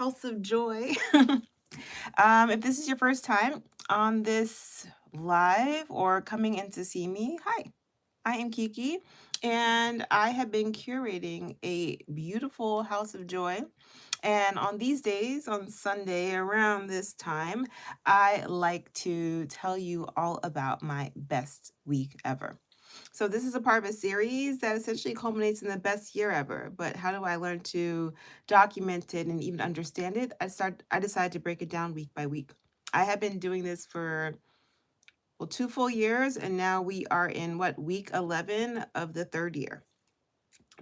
House of Joy. If this is your first time on this live or coming in to see me, hi, I am Kiki, and I have been curating a beautiful House of Joy. And on these days, on Sunday around this time, I like to tell you all about my best week ever. So this is a part of a series that essentially culminates in the best year ever. But how do I learn to document it and even understand it? I decided to break it down week by week. I have been doing this for 2 full years, and now we are in week 11 of the third year.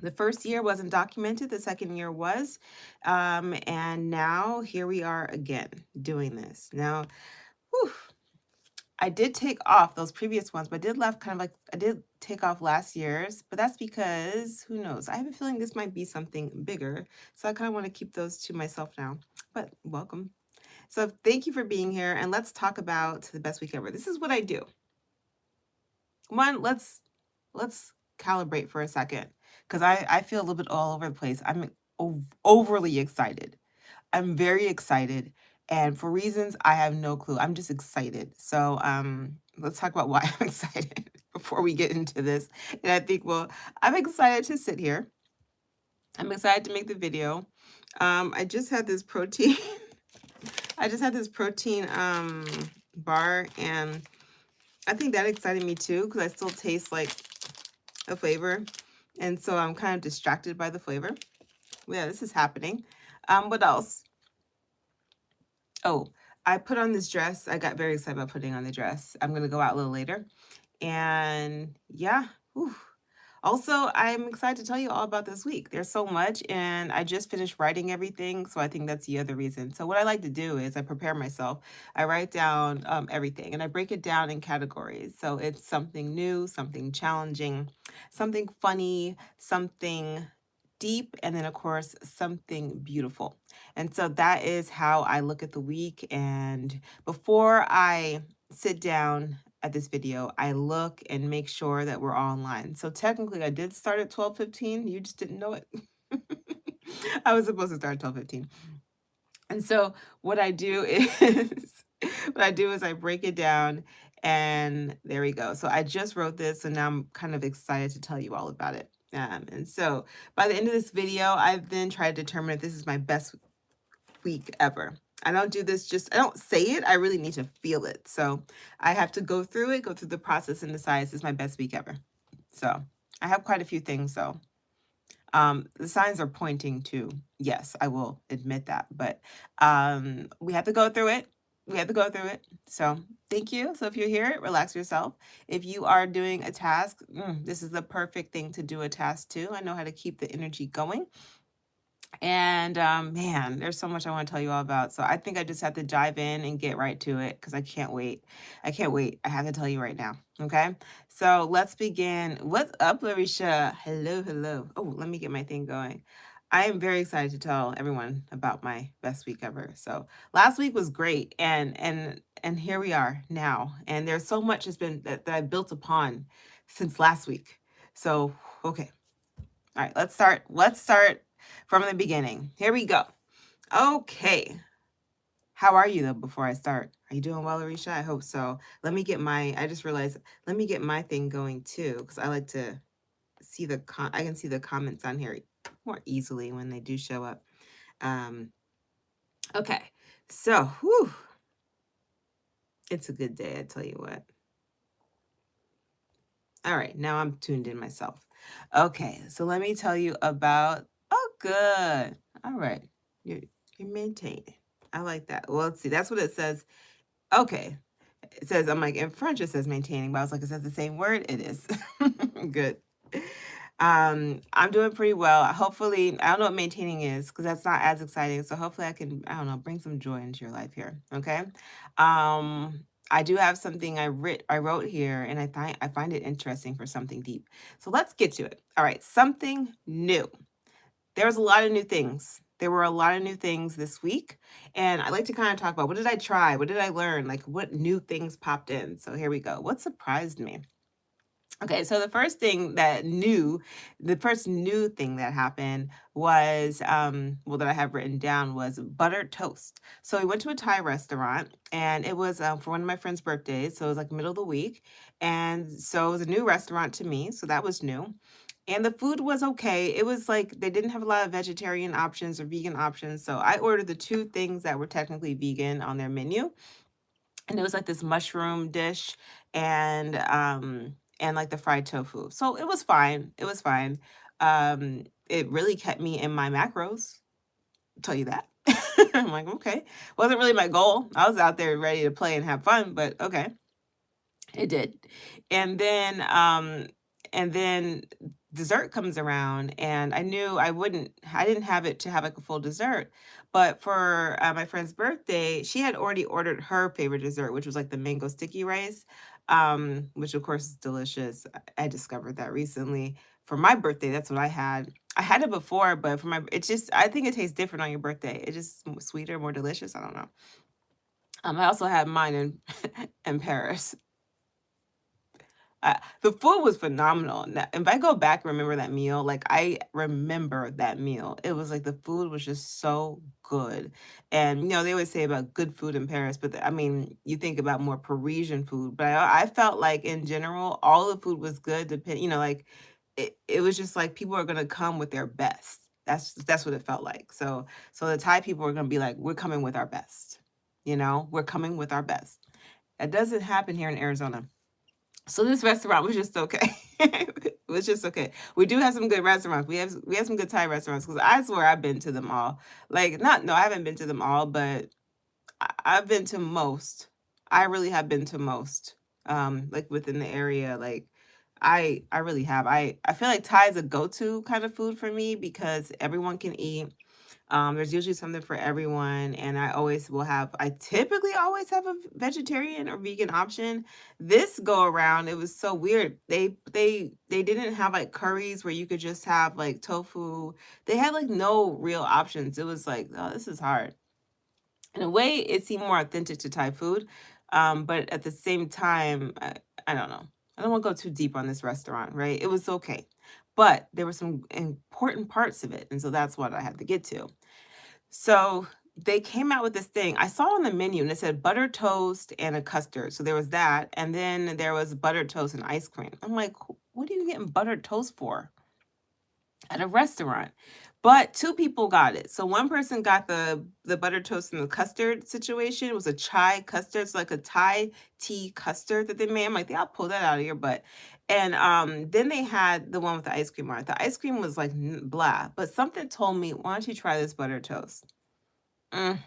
The first year wasn't documented, the second year was. And now here we are again doing this. Now, whew, I did take off those previous ones, but I did left kind of like I did take off last year's, but that's because who knows? I have a feeling this might be something bigger. So I kind of want to keep those to myself now. But welcome. So thank you for being here, and let's talk about the best week ever. This is what I do. One, let's calibrate for a second because I feel a little bit all over the place. I'm overly excited. I'm very excited, and for reasons I have no clue. I'm just excited. So, let's talk about why I'm excited before we get into this. And I think, well, I'm excited to sit here. I'm excited to make the video. I just had this protein. I just had this protein bar, and I think that excited me too because I still taste like a flavor, and so I'm kind of distracted by the flavor. Yeah, this is happening. What else? Oh, I put on this dress. I got very excited about putting on the dress. I'm going to go out a little later. And yeah, whew. Also, I'm excited to tell you all about this week. There's so much, and I just finished writing everything. So I think that's the other reason. So, what I like to do is I prepare myself. I write down everything and I break it down in categories. So, it's something new, something challenging, something funny, something deep, and then, of course, something beautiful. And so that is how I look at the week. And before I sit down at this video, I look and make sure that we're all online. So technically, I did start at 12:15. You just didn't know it. I was supposed to start at 12:15. And so what I do is I break it down, and there we go. So I just wrote this, so now I'm kind of excited to tell you all about it. And so by the end of this video, I've then tried to determine if this is my best week ever. I don't do this I don't say it. I really need to feel it. So I have to go through the process and decide this is my best week ever. So I have quite a few things though. The signs are pointing to yes, I will admit that, but we have to go through it. We have to go through it. So thank you. So if you're here, relax yourself. If you are doing a task, this is the perfect thing to do a task too. I know how to keep the energy going. And man, there's so much I want to tell you all about. So I think I just have to dive in and get right to it because I can't wait. I can't wait. I have to tell you right now. Okay. So let's begin. What's up, Larisha? Hello, hello. Oh, let me get my thing going. I am very excited to tell everyone about my best week ever. So last week was great, and here we are now. And there's so much has been that I built upon since last week. So okay. All right, let's start. Let's start from the beginning. Here we go. Okay. How are you though before I start? Are you doing well, Arisha? I hope so. I just realized, let me get my thing going too, because I like to see I can see the comments on here more easily when they do show up. Okay. So, whew, it's a good day, I tell you what. All right, now I'm tuned in myself. Okay, so let me tell you about, oh, good. All right, you're maintaining. I like that. Well, let's see, that's what it says. Okay, it says, I'm like, in French it says maintaining, but I was like, is that the same word? It is. Good. I'm doing pretty well. Hopefully, I don't know what maintaining is because that's not as exciting. So hopefully I can, I don't know, bring some joy into your life here. Okay. I do have something I wrote here, and I find it interesting for something deep. So let's get to it. All right, something new. There's a lot of new things. There were a lot of new things this week, and I'd like to kind of talk about what did I try? What did I learn? Like what new things popped in? So here we go. What surprised me? Okay, so the first new thing that happened was, well, that I have written down was buttered toast. So we went to a Thai restaurant, and it was for one of my friend's birthdays. So it was like middle of the week, and so it was a new restaurant to me. So that was new, and the food was okay. It was like they didn't have a lot of vegetarian options or vegan options. So I ordered the two things that were technically vegan on their menu, and it was like this mushroom dish and like the fried tofu. So it was fine. It was fine. It really kept me in my macros, I'll tell you that. I'm like, okay. Wasn't really my goal. I was out there ready to play and have fun, but okay. It did. And then and then dessert comes around, and I didn't have it to have like a full dessert. But for my friend's birthday, she had already ordered her favorite dessert, which was like the mango sticky rice, which of course is delicious. I discovered that recently. For my birthday, that's what I had. I had it before, but for my it's just I think it tastes different on your birthday. It's just sweeter, more delicious. I don't know. I also had mine in in Paris. The food was phenomenal. Now, if I go back and remember that meal, like I remember that meal. It was like the food was just so good. And they always say about good food in Paris, but I mean, you think about more Parisian food, but I felt like in general, all the food was good. Like it was just like people are gonna come with their best. That's what it felt like. So the Thai people were gonna be like, we're coming with our best. We're coming with our best. That doesn't happen here in Arizona. So this restaurant was just okay. It was just okay. We do have some good restaurants. We have some good Thai restaurants because I swear I've been to them all. Like not no, I haven't been to them all, but I've been to most. I really have been to most. Like within the area. Like I really have. I feel like Thai is a go-to kind of food for me because everyone can eat. There's usually something for everyone, and I typically always have a vegetarian or vegan option. This go around, it was so weird. They didn't have like curries where you could just have like tofu. They had like no real options. It was like, oh, this is hard. In a way, it seemed more authentic to Thai food, but at the same time, I don't know. I don't want to go too deep on this restaurant, right? It was okay, but there were some important parts of it, and so that's what I had to get to. So they came out with this thing. I saw it on the menu and it said butter toast and a custard. So there was that. And then there was buttered toast and ice cream. I'm like, what are you getting buttered toast for at a restaurant? But two people got it. So one person got the buttered toast and the custard situation. It was a chai custard. It's like a Thai tea custard that they made. I'm like, yeah, I'll pull that out of your butt. And then they had the one with the ice cream on it. The ice cream was like blah, but something told me, why don't you try this buttered toast? Mm.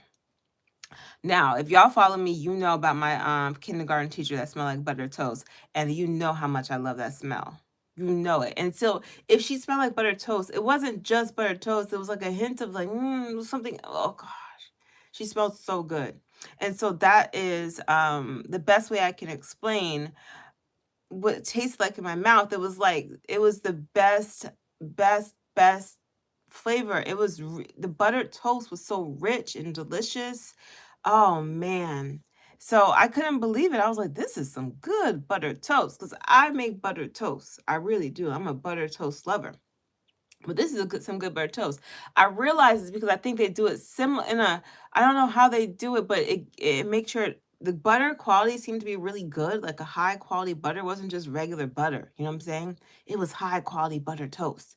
Now, if y'all follow me, you know about my kindergarten teacher that smelled like buttered toast, and you know how much I love that smell. You know it. And so if she smelled like buttered toast, it wasn't just buttered toast. It was like a hint of like something. Oh gosh. She smelled so good. And so that is the best way I can explain what it tastes like in my mouth. It was the best flavor. The buttered toast was so rich and delicious. Oh man. So I couldn't believe it. I was like, this is some good buttered toast because I make buttered toast. I really do. I'm a buttered toast lover. But this is some good buttered toast. I realize it's because I think they do it similar I don't know how they do it, but it makes sure the butter quality seemed to be really good, like a high quality butter. It wasn't just regular butter. You know what I'm saying? It was high quality butter toast.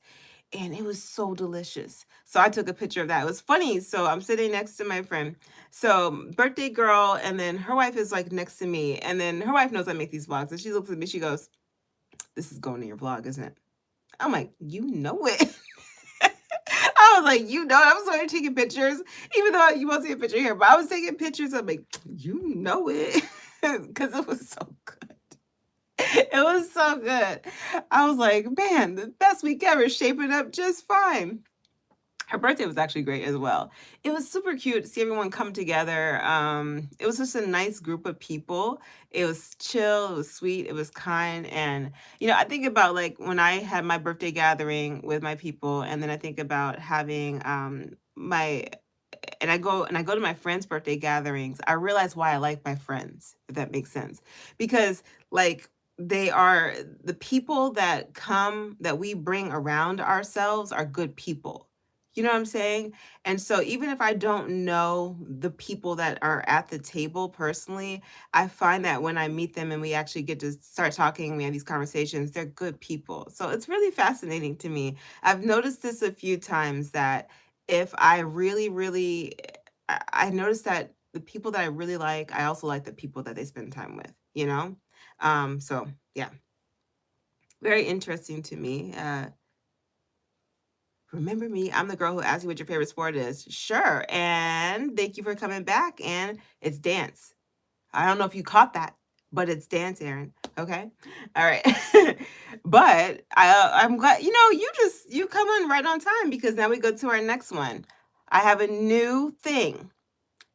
And it was so delicious. So I took a picture of that. It was funny. So I'm sitting next to my friend. So birthday girl, and then her wife is like next to me. And then her wife knows I make these vlogs. And she looks at me, she goes, this is going in your vlog, isn't it? I'm like, you know it. I was like, you know, I was already taking pictures, even though you won't see a picture here, but I was taking pictures. I'm like, you know it, because it was so good. It was so good. I was like, man, the best week ever, shaping up just fine. Her birthday was actually great as well. It was super cute to see everyone come together. It was just a nice group of people. It was chill, it was sweet, it was kind. And, I think about like when I had my birthday gathering with my people, and then I think about having my and I go to my friends' birthday gatherings. I realize why I like my friends, if that makes sense. Because like they are the people that we bring around ourselves are good people. You know what I'm saying? And so even if I don't know the people that are at the table personally, I find that when I meet them and we actually get to start talking, we have these conversations, they're good people. So it's really fascinating to me. I've noticed this a few times that if I really, really, I notice that the people that I really like, I also like the people that they spend time with, you know? So yeah, very interesting to me. Remember me? I'm the girl who asked you what your favorite sport is. Sure. And thank you for coming back. And it's dance. I don't know if you caught that, but it's dance, Aaron. Okay. All right. But I'm glad, you come in right on time because now we go to our next one. I have a new thing.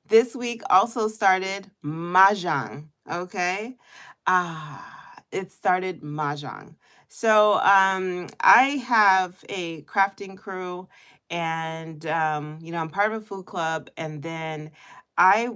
This week also started mahjong, okay? It started mahjong. So, I have a crafting crew and, I'm part of a food club, and then I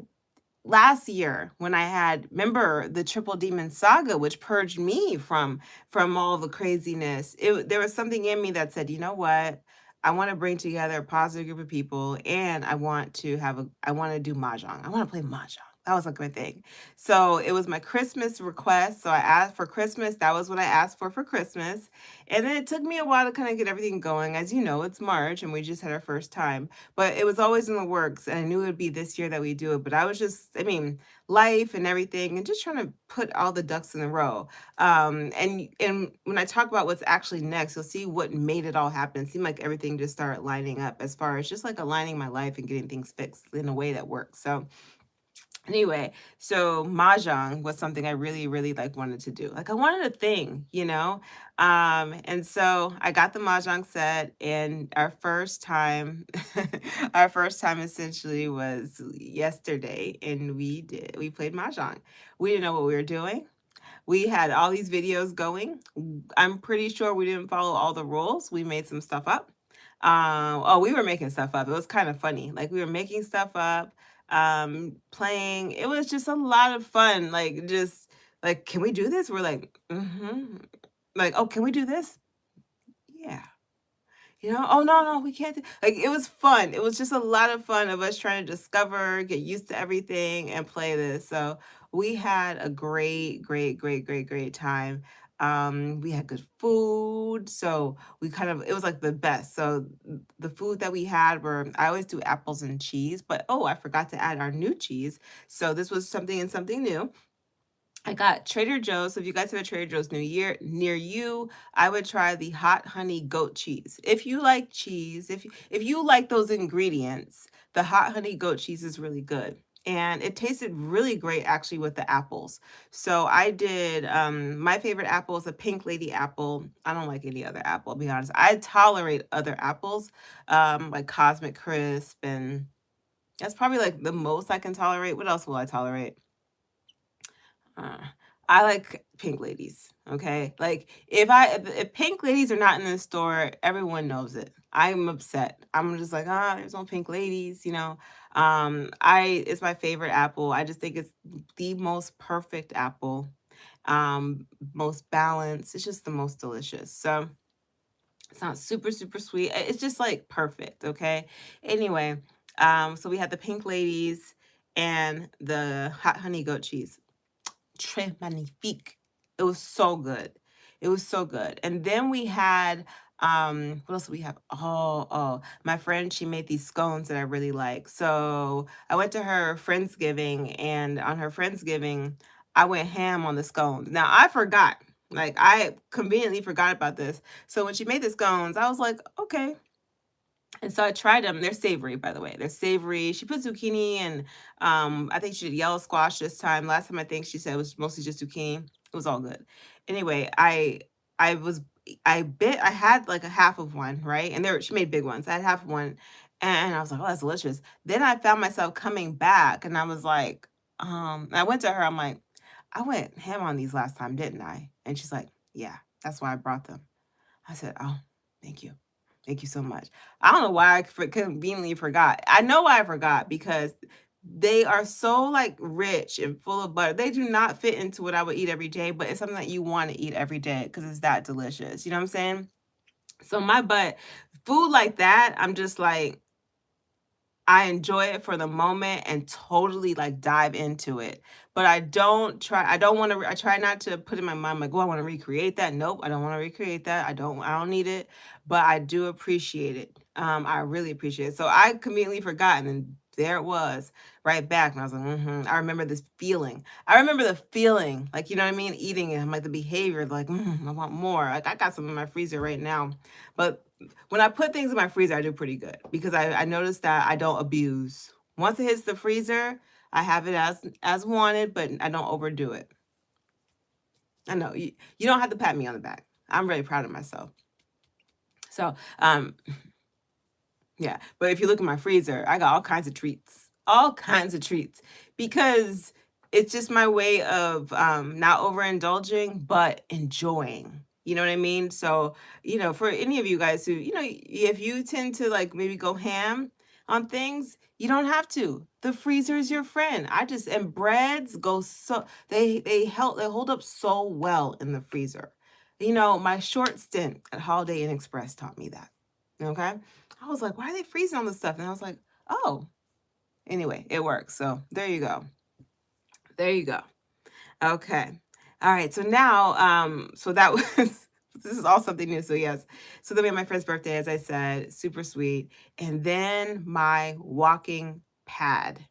last year when I had remember the Triple Demon Saga, which purged me from all the craziness. There was something in me that said, you know what? I want to bring together a positive group of people, and I want to do mahjong. I want to play mahjong. That was like my thing. So it was my Christmas request. So I asked for Christmas. That was what I asked for Christmas. And then it took me a while to kind of get everything going. As you know, it's March and we just had our first time, but it was always in the works, and I knew it would be this year that we do it. But I mean, life and everything, and just trying to put all the ducks in a row. And when I talk about what's actually next, you'll see what made it all happen. It seemed like everything just started lining up as far as just like aligning my life and getting things fixed in a way that works. So anyway, so mahjong was something I really, really like wanted to do. Like I wanted a thing, you know? And so I got the mahjong set, and our first time, our first time essentially was yesterday, and we played mahjong. We didn't know what we were doing. We had all these videos going. I'm pretty sure we didn't follow all the rules. We made some stuff up. We were making stuff up. It was kind of funny. Like we were making stuff up, playing. It was just a lot of fun. Like just like, can we do this? We're like, mm-hmm. Like, oh, can we do this? Yeah. Oh, no, no, we can't do like, it was fun. It was just a lot of fun of us trying to discover, get used to everything, and play this. So we had a great, great, great, great, great time. We had good food, so it was like the best. So the food that we had were I always do apples and cheese, but oh, I forgot to add our new cheese. So this was something new. I got Trader Joe's. So if you guys have a Trader Joe's New Year near you, I would try the hot honey goat cheese. If you like cheese, if you like those ingredients, the hot honey goat cheese is really good. And it tasted really great actually with the apples. So I did my favorite apple is a pink lady apple. I don't like any other apple, I'll be honest. I tolerate other apples, like Cosmic Crisp, and that's probably like the most I can tolerate. What else will I tolerate? Uh, I like pink ladies, okay? Like if pink ladies are not in the store, everyone knows it. I'm upset. I'm just like, there's no pink ladies, you know. I It's my favorite apple. I just think it's the most perfect apple. Most balanced. It's just the most delicious. So it's not super, super sweet. It's just like perfect, okay? Anyway, so we had the pink ladies and the hot honey goat cheese. Très magnifique. It was so good. It was so good. And then we had, what else do we have? My friend, she made these scones that I really like. So I went to her Friendsgiving, and on her Friendsgiving, I went ham on the scones. Now I forgot. Like I conveniently forgot about this. So when she made the scones, I was like, okay, and so I tried them. They're savory, by the way. They're savory. She put zucchini and I think she did yellow squash this time. Last time I think she said it was mostly just zucchini. It was all good. Anyway, I was I had like a half of one, right? And she made big ones. I had half of one, and I was like, oh, that's delicious. Then I found myself coming back, and I was like, I went to her, I'm like, I went ham on these last time, didn't I? And she's like, yeah, that's why I brought them. I said, "Oh, thank you. Thank you so much." I don't know why I conveniently forgot. I know why I forgot because They are so, like, rich and full of butter. They do not fit into what I would eat every day, but it's something that you wanna eat every day because it's that delicious, you know what I'm saying? So my butt food like that, I'm just like, I enjoy it for the moment and totally, like, dive into it, but I don't wanna I try not to put in my mind, like, "Oh, I wanna recreate that." Nope, I don't wanna recreate that. I don't need it, but I do appreciate it. I really appreciate it. So I conveniently forgot, and then there it was, right back, and I was like, "Mhm." I remember this feeling. I remember the feeling, like, you know what I mean? Eating it, I'm like, the behavior, like, I want more." Like, I got some in my freezer right now, but when I put things in my freezer, I do pretty good because I noticed that I don't abuse. Once it hits the freezer, I have it as wanted, but I don't overdo it. I know you don't have to pat me on the back. I'm really proud of myself. So, yeah, but if you look in my freezer, I got all kinds of treats, because it's just my way of not overindulging, but enjoying. You know what I mean? So, for any of you guys who, if you tend to like maybe go ham on things, you don't have to. The freezer is your friend. And breads go so they hold up so well in the freezer. My short stint at Holiday Inn Express taught me that. Okay. I was like, "Why are they freezing all this stuff?" And I was like, "Oh." Anyway, it works. So there you go. There you go. Okay. All right. So now, so that was this is all something new. So yes. So then we had my friend's birthday, as I said, super sweet. And then my pad.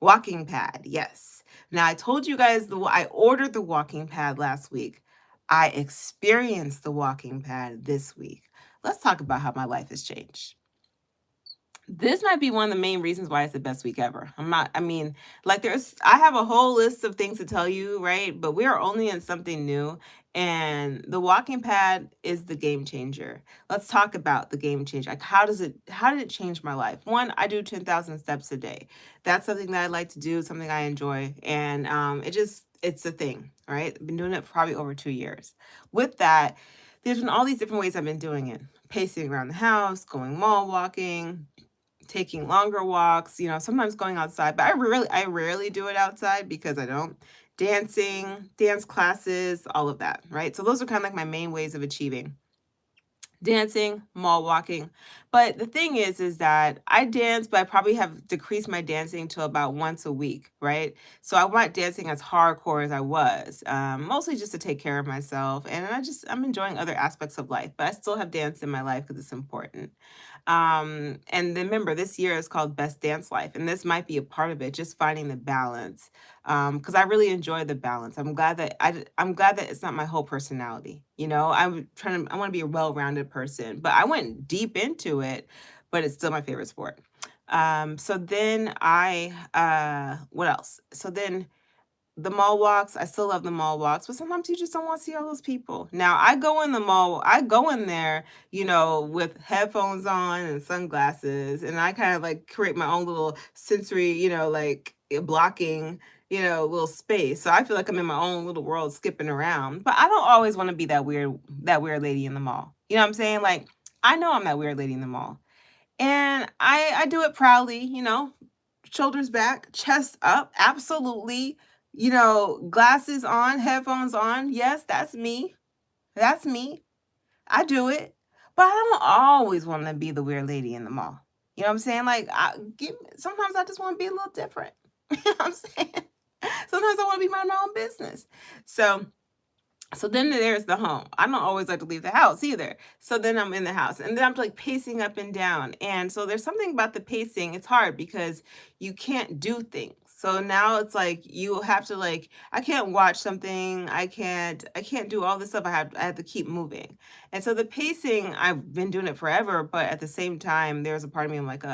Walking pad, yes. Now I told you guys I ordered the walking pad last week. I experienced the walking pad this week. Let's talk about how my life has changed. This might be one of the main reasons why it's the best week ever. I mean, like I have a whole list of things to tell you, right? But we are only in something new. And the walking pad is the game changer. Let's talk about the game changer. Like, how did it change my life? One, I do 10,000 steps a day. That's something that I like to do, something I enjoy. And it's a thing, right? I've been doing it for probably over 2 years. With that, there's been all these different ways I've been doing it: pacing around the house, going mall walking, taking longer walks, sometimes going outside, but I rarely do it outside because I don't. Dancing, dance classes, all of that, right? So those are kind of like my main ways of achieving dancing, mall walking. But the thing is that I dance, but I probably have decreased my dancing to about once a week, right? So I'm not dancing as hardcore as I was, mostly just to take care of myself. And I'm enjoying other aspects of life, but I still have dance in my life because it's important. And then remember, this year is called Best Dance Life, and this might be a part of it, just finding the balance. Because I really enjoy the balance. I'm glad that it's not my whole personality. I want to be a well-rounded person, but I went deep into it, but it's still my favorite sport. So then what else? So then the mall walks, I still love the mall walks, but sometimes you just don't want to see all those people. Now, I go in there, with headphones on and sunglasses, and I kind of like create my own little sensory, like blocking, little space. So I feel like I'm in my own little world skipping around. But I don't always want to be that weird lady in the mall. You know what I'm saying? Like, I know I'm that weird lady in the mall. And I do it proudly, shoulders back, chest up, absolutely. Glasses on, headphones on. Yes, that's me. That's me. I do it. But I don't always want to be the weird lady in the mall. You know what I'm saying? Like, sometimes I just want to be a little different. You know what I'm saying? Sometimes I want to be my own business. So then there's the home. I don't always like to leave the house either. So then I'm in the house, and then I'm like pacing up and down. And so there's something about the pacing. It's hard because you can't do things. So now it's like you have to, like, I can't watch something. I can't do all this stuff. I have to keep moving. And so the pacing, I've been doing it forever, but at the same time, there's a part of me I'm like,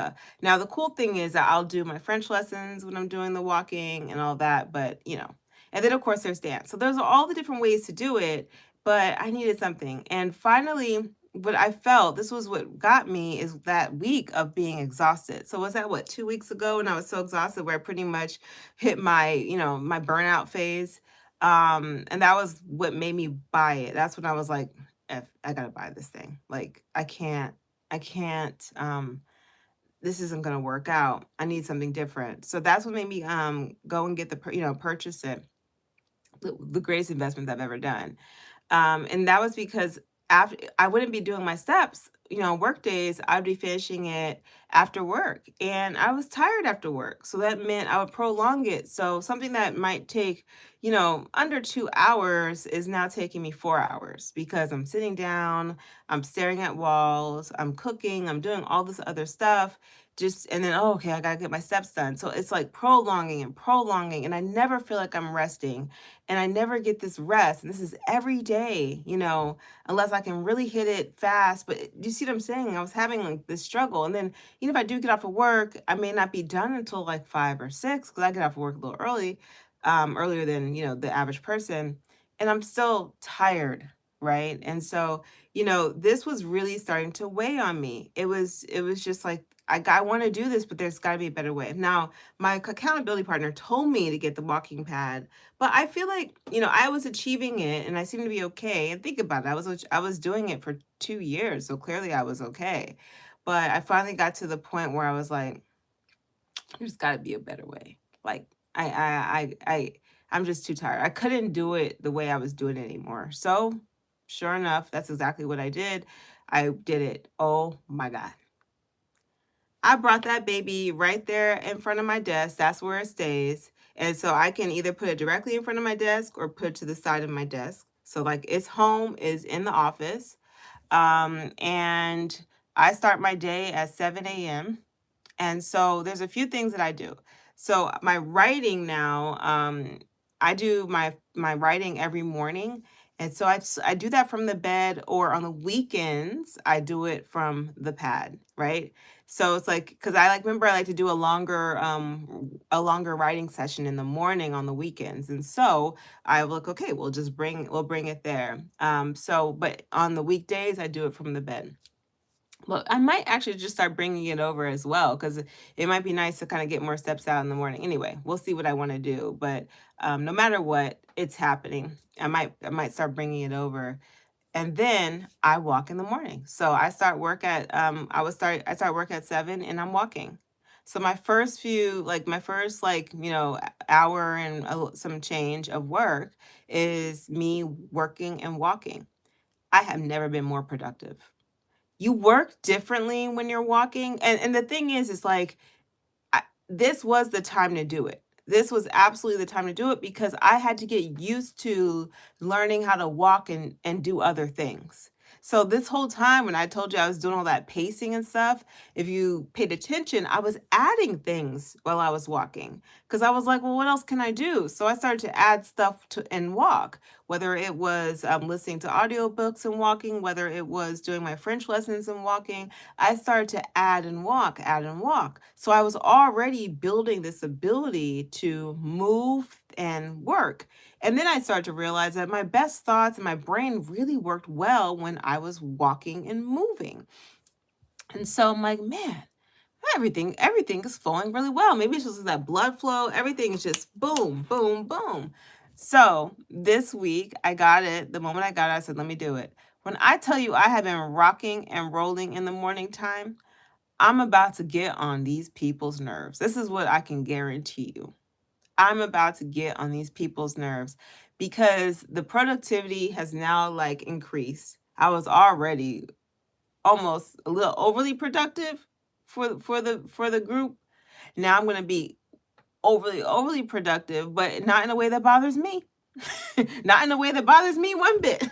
now the cool thing is that I'll do my French lessons when I'm doing the walking and all that, but and then, of course, there's dance. So there's all the different ways to do it, but I needed something. And finally, what I felt, this was what got me, is that week of being exhausted. So was that what, 2 weeks ago, when I was so exhausted where I pretty much hit my burnout phase? And that was what made me buy it. That's when I was like, I gotta buy this thing. Like, I can't this isn't going to work out. I need something different. So that's what made me go and get purchase it. The greatest investment I've ever done. And that was because after I wouldn't be doing my steps, work days, I'd be finishing it after work. And I was tired after work. So that meant I would prolong it. So something that might take, under 2 hours is now taking me 4 hours because I'm sitting down, I'm staring at walls, I'm cooking, I'm doing all this other stuff. Just and then, oh, okay, I gotta get my steps done. So it's like prolonging and prolonging, and I never feel like I'm resting and I never get this rest. And this is every day, unless I can really hit it fast. But you see what I'm saying? I was having like this struggle. And then, if I do get off of work, I may not be done until like 5 or 6 because I get off of work a little early, earlier than, the average person. And I'm still tired. Right. And so, this was really starting to weigh on me. It was just like, I want to do this, but there's got to be a better way. Now, my accountability partner told me to get the walking pad, but I feel like, I was achieving it and I seemed to be okay. And think about it, I was doing it for 2 years, so clearly I was okay. But I finally got to the point where I was like, there's got to be a better way. Like I'm just too tired. I couldn't do it the way I was doing it anymore. So, sure enough, that's exactly what I did. I did it. Oh my God. I brought that baby right there in front of my desk. That's where it stays. And so I can either put it directly in front of my desk or put it to the side of my desk. So like its home is in the office. And I start my day at 7 a.m. And so there's a few things that I do. So my writing now, I do my writing every morning. And so I do that from the bed, or on the weekends, I do it from the pad, right? So it's like, because I remember I like to do a longer writing session in the morning on the weekends. And so I look, okay, we'll bring it there. But on the weekdays, I do it from the bed. Well, I might actually just start bringing it over as well because it might be nice to kind of get more steps out in the morning. Anyway, we'll see what I want to do, but no matter what, it's happening. I might start bringing it over, and then I walk in the morning. So I start work at I start work at 7, and I'm walking. So my first hour and some change of work is me working and walking. I have never been more productive. You work differently when you're walking, and the thing is like, this was the time to do it. This was absolutely the time to do it because I had to get used to learning how to walk and do other things. So this whole time when I told you I was doing all that pacing and stuff, if you paid attention, I was adding things while I was walking because I was like, well, what else can I do? So I started to add stuff to and walk, whether it was listening to audiobooks and walking, whether it was doing my French lessons and walking. I started to add and walk, add and walk. So I was already building this ability to move and work. And then I started to realize that my best thoughts and my brain really worked well when I was walking and moving. And so I'm like, man, everything is flowing really well. Maybe it's just that blood flow. Everything is just boom, boom, boom. So this week I got it. The moment I got it, I said, let me do it. When I tell you I have been rocking and rolling in the morning time, I'm about to get on these people's nerves. This is what I can guarantee you. I'm about to get on these people's nerves because the productivity has now increased. I was already almost a little overly productive for the group. Now I'm going to be overly productive, but not in a way that bothers me. Not in a way that bothers me one bit.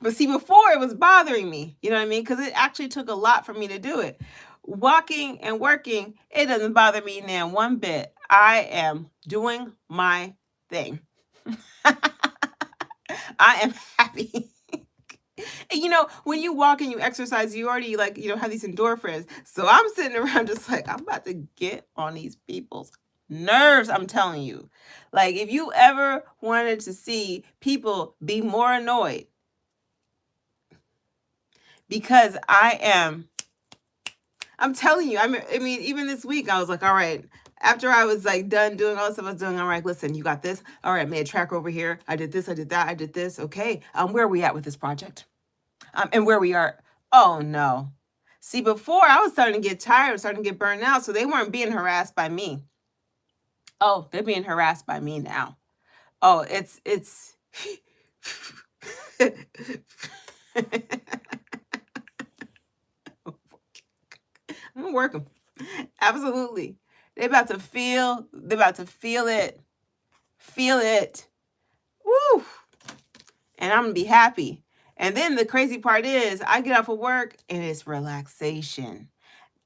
But see, before it was bothering me, you know what I mean? Because it actually took a lot for me to do it. Walking and working, it doesn't bother me now one bit. I am doing my thing. I am happy. And when you walk and you exercise, you already have these endorphins. So I'm sitting around just like, I'm about to get on these people's nerves. I'm telling you. Like, if you ever wanted to see people be more annoyed, because I'm telling you, I mean, even this week, I was like, all right, after I was done doing all the stuff I was doing, I'm like, listen, you got this. All right, I made a track over here. I did this, I did that, I did this. Okay. Where are we at with this project? And where we are, oh no. See, before I was starting to get tired, starting to get burned out, so they weren't being harassed by me. Oh, they're being harassed by me now. Oh, it's I'm gonna work them. Absolutely. They're about to feel it. Feel it. Woo! And I'm gonna be happy. And then the crazy part is I get off of work and it's relaxation.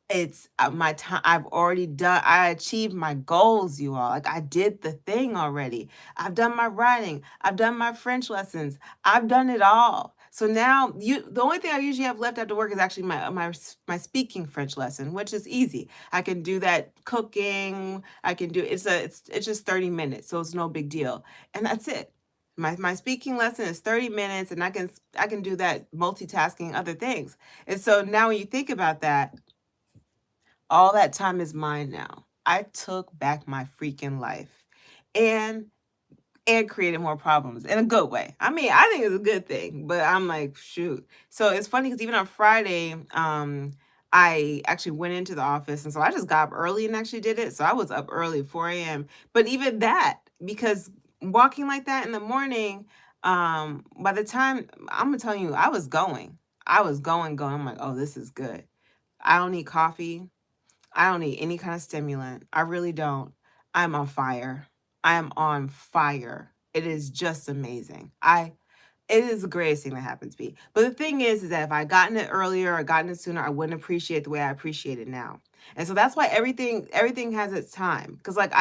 It's my time. I achieved my goals, you all. Like I did the thing already. I've done my writing. I've done my French lessons. I've done it all. So now the only thing I usually have left after work is actually my speaking French lesson, which is easy. I can do that cooking. I can do it's just 30 minutes, so it's no big deal. And that's it. My speaking lesson is 30 minutes and I can do that multitasking other things. And so now when you think about that, all that time is mine now. I took back my freaking life and created more problems in a good way. I mean, I think it's a good thing, but I'm like, shoot. So it's funny because even on Friday, I actually went into the office and so I just got up early and actually did it. So I was up early, 4 a.m. But even that, because walking like that in the morning, by the time I'm gonna tell you, I was going. Going. I'm like, oh, this is good. I don't need coffee. I don't need any kind of stimulant. I really don't. I'm on fire. I am on fire. It is just amazing. It is the greatest thing that happened to me. But the thing is that if I gotten it earlier or gotten it sooner, I wouldn't appreciate the way I appreciate it now. And so that's why everything has its time. Because like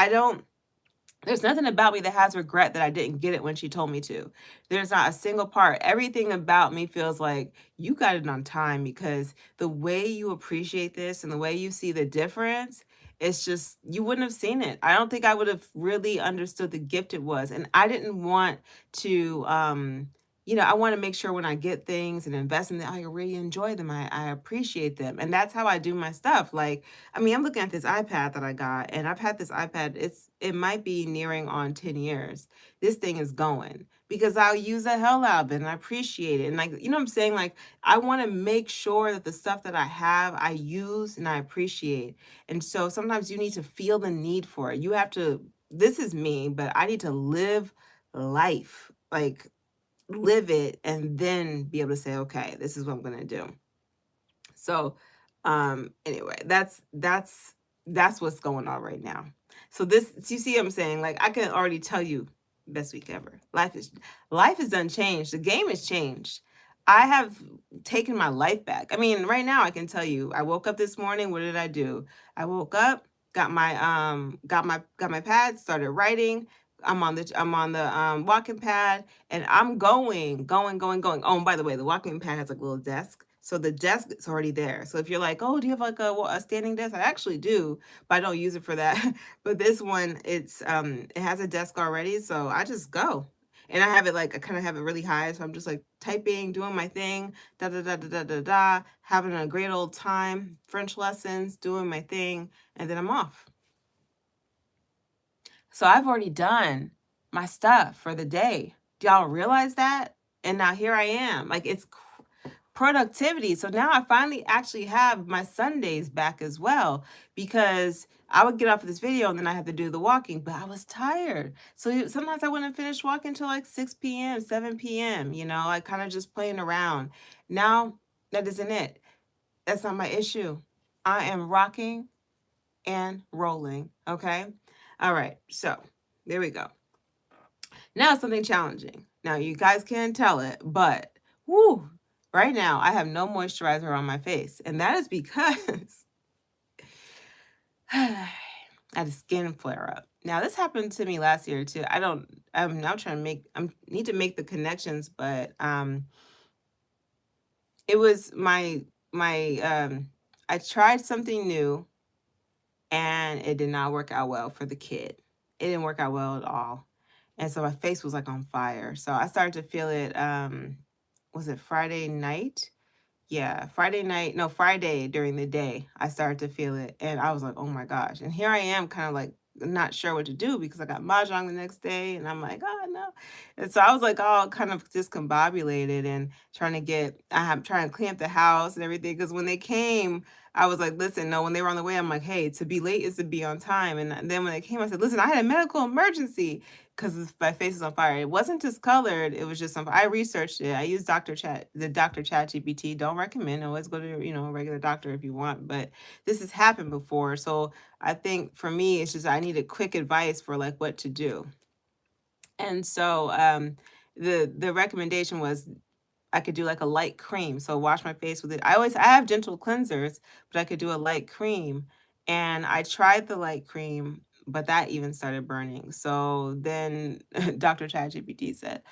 there's nothing about me that has regret that I didn't get it when she told me to. There's not a single part. Everything about me feels like you got it on time because the way you appreciate this and the way you see the difference, it's just, you wouldn't have seen it. I don't think I would have really understood the gift it was. And I didn't want to, I want to make sure when I get things and invest in them, I really enjoy them. I appreciate them. And that's how I do my stuff. Like, I mean, I'm looking at this iPad that I got, and I've had this iPad, it might be nearing on 10 years. This thing is going because I'll use the hell out of it and I appreciate it. And like, you know what I'm saying? Like, I want to make sure that the stuff that I have, I use and I appreciate. And so sometimes you need to feel the need for it. You have to, this is me, but I need to live life. Like live it and then be able to say, okay, this is what I'm gonna do. So anyway, that's what's going on right now. So you see what I'm saying? Like I can already tell you best week ever. Life is done changed. The game has changed. I have taken my life back. I mean, right now I can tell you, I woke up this morning, what did I do? I woke up, got my pad, started writing. I'm on the walking pad and I'm going. Oh, and by the way, the walking pad has like a little desk. So the desk is already there. So if you're like, oh, do you have like a standing desk? I actually do, but I don't use it for that. But this one, it has a desk already. So I just go. And I have it like I kind of have it really high. So I'm just like typing, doing my thing, da da da da da da da, having a great old time, French lessons, doing my thing, and then I'm off. So I've already done my stuff for the day. Do y'all realize that? And now here I am. Like it's productivity. So now I finally actually have my Sundays back as well because I would get off of this video and then I have to do the walking, but I was tired. So sometimes I wouldn't finish walking until like 6 p.m., 7 p.m., like kind of just playing around. Now that isn't it. That's not my issue. I am rocking and rolling. Okay. All right. So there we go. Now something challenging. Now you guys can't tell it, but whoo, right now I have no moisturizer on my face. And that is because I had a skin flare up. Now this happened to me last year too. I'm now trying to need to make the connections, but it was my I tried something new and it did not work out well for the kid. It didn't work out well at all. And so my face was like on fire. So I started to feel it, was it Friday night? Yeah, Friday night, no, Friday during the day, I started to feel it. And I was like, oh my gosh. And here I am kind of like not sure what to do because I got mahjong the next day, and I'm like, oh no. And so I was like all kind of discombobulated and trying to trying to clean up the house and everything. Because when they came, I was like, listen, no, when they were on the way, I'm like, hey, to be late is to be on time. And then when they came, I said, listen, I had a medical emergency because my face was on fire. It wasn't discolored. It was just on fire. I researched it. I used Dr. Chat GPT. Don't recommend. Always go to, a regular doctor if you want. But this has happened before. So I think for me, it's just I needed quick advice for like what to do. And so the recommendation was I could do like a light cream. So wash my face with it. I have gentle cleansers, but I could do a light cream. And I tried the light cream, but that even started burning. So then Dr. ChatGPT said,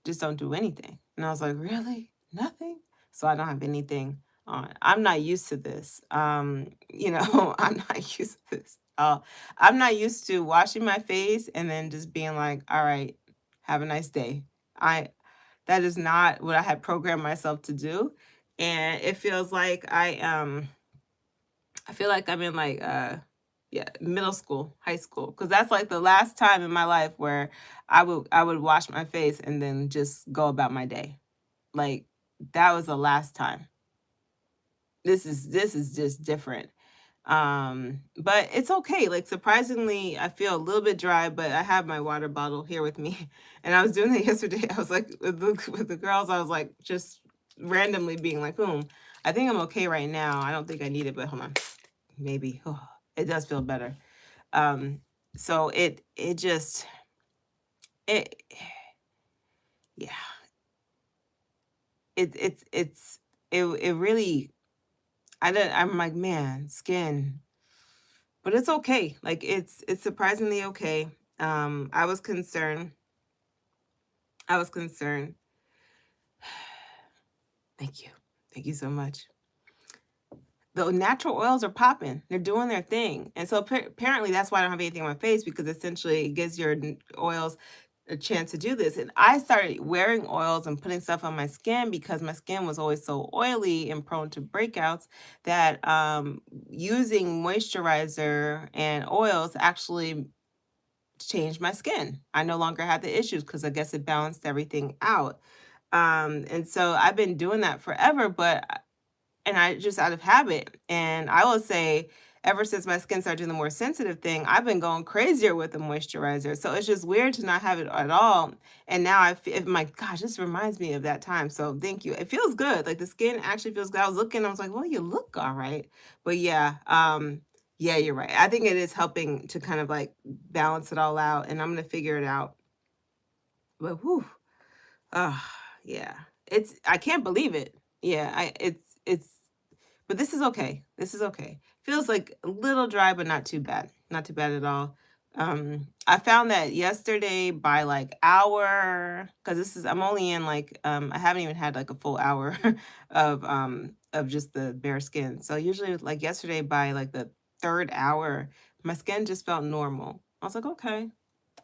just don't do anything. And I was like, really? Nothing? So I don't have anything on. I'm not used to this. I'm not used to this. I'm not used to washing my face and then just being like, all right, have a nice day. I That is not what I had programmed myself to do. And it feels like I feel like I'm in like yeah, middle school, high school, because that's like the last time in my life where I would wash my face and then just go about my day. Like that was the last time. This is just different. But it's okay. Like surprisingly, I feel a little bit dry, but I have my water bottle here with me. And I was doing that yesterday. I was like with the girls, I was like just randomly being like, boom, I think I'm okay right now. I don't think I need it, but hold on. Maybe. Oh, it does feel better. Um, so it just it yeah, it's it really I'm like, man, skin. But it's okay. Like it's surprisingly okay. I was concerned. I was concerned. Thank you. Thank you so much. The natural oils are popping. They're doing their thing. And so apparently that's why I don't have anything on my face because essentially it gives your oils a chance to do this. And I started wearing oils and putting stuff on my skin because my skin was always so oily and prone to breakouts that using moisturizer and oils actually changed my skin. I no longer had the issues because I guess it balanced everything out. And so I've been doing that forever, and I just out of habit. And I will say, ever since my skin started doing the more sensitive thing, I've been going crazier with the moisturizer. So it's just weird to not have it at all. And now my gosh, this reminds me of that time. So thank you. It feels good. Like the skin actually feels good. I was looking, I was like, well, you look all right. But yeah, you're right. I think it is helping to kind of like balance it all out. And I'm gonna figure it out. But whew, ah, yeah. I can't believe it. Yeah, it's but this is okay. This is okay. Feels like a little dry, but not too bad. Not too bad at all. I found that yesterday by like hour, because I'm only in like I haven't even had like a full hour of just the bare skin. So usually like yesterday by like the third hour, my skin just felt normal. I was like, okay,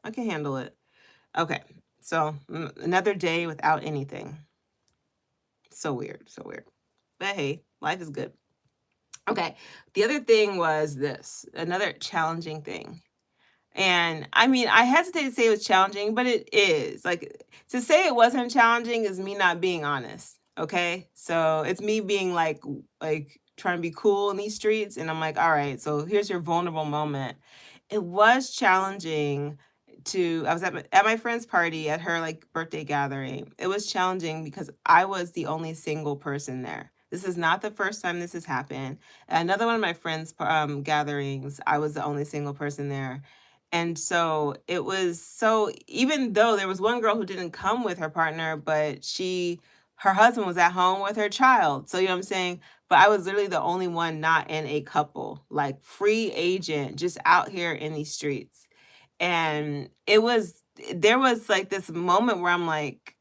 I can handle it. Okay. So another day without anything. So weird, so weird. But hey, life is good. Okay. The other thing was this, another challenging thing. And I mean, I hesitate to say it was challenging, but it is. Like to say it wasn't challenging is me not being honest. Okay? So it's me being like trying to be cool in these streets and I'm like, "All right, so here's your vulnerable moment." It was challenging I was at my friend's party at her like birthday gathering. It was challenging because I was the only single person there. This is not the first time this has happened. At another one of my friends' gatherings, I was the only single person there. And so it was so even though there was one girl who didn't come with her partner, but her husband was at home with her child. So you know what I'm saying? But I was literally the only one not in a couple, like free agent, just out here in these streets. And there was like this moment where I'm like,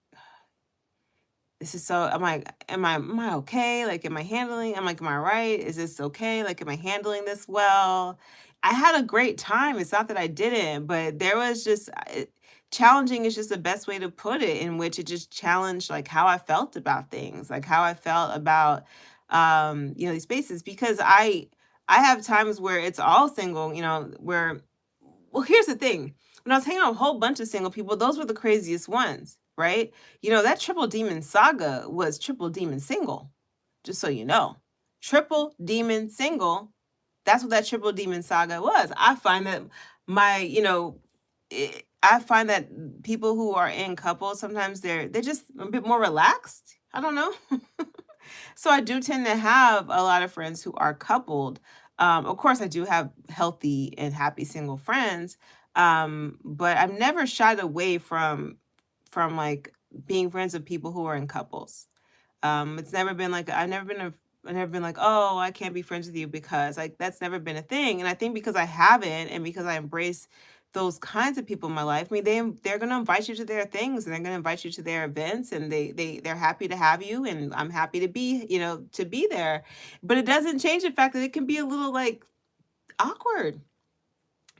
this is so, I'm like, am I okay? Like, am I handling? I'm like, am I right? Is this okay? Like, am I handling this well? I had a great time. It's not that I didn't, but there was just challenging is just the best way to put it, in which it just challenged like how I felt about things, like how I felt about these spaces because I have times where it's all single, where well, here's the thing. When I was hanging out with a whole bunch of single people, those were the craziest ones, right? That triple demon saga was triple demon single, just so you know. Triple demon single, that's what that triple demon saga was. I find that my, I find that people who are in couples, sometimes they're just a bit more relaxed. I don't know. So I do tend to have a lot of friends who are coupled. Of course, I do have healthy and happy single friends, but I've never shied away from like being friends with people who are in couples. It's never been like I've never been like, oh, I can't be friends with you because like that's never been a thing. And I think because I haven't, and because I embrace those kinds of people in my life, I mean, they're gonna invite you to their things, and they're gonna invite you to their events, and they're happy to have you, and I'm happy to be, to be there. But it doesn't change the fact that it can be a little like awkward.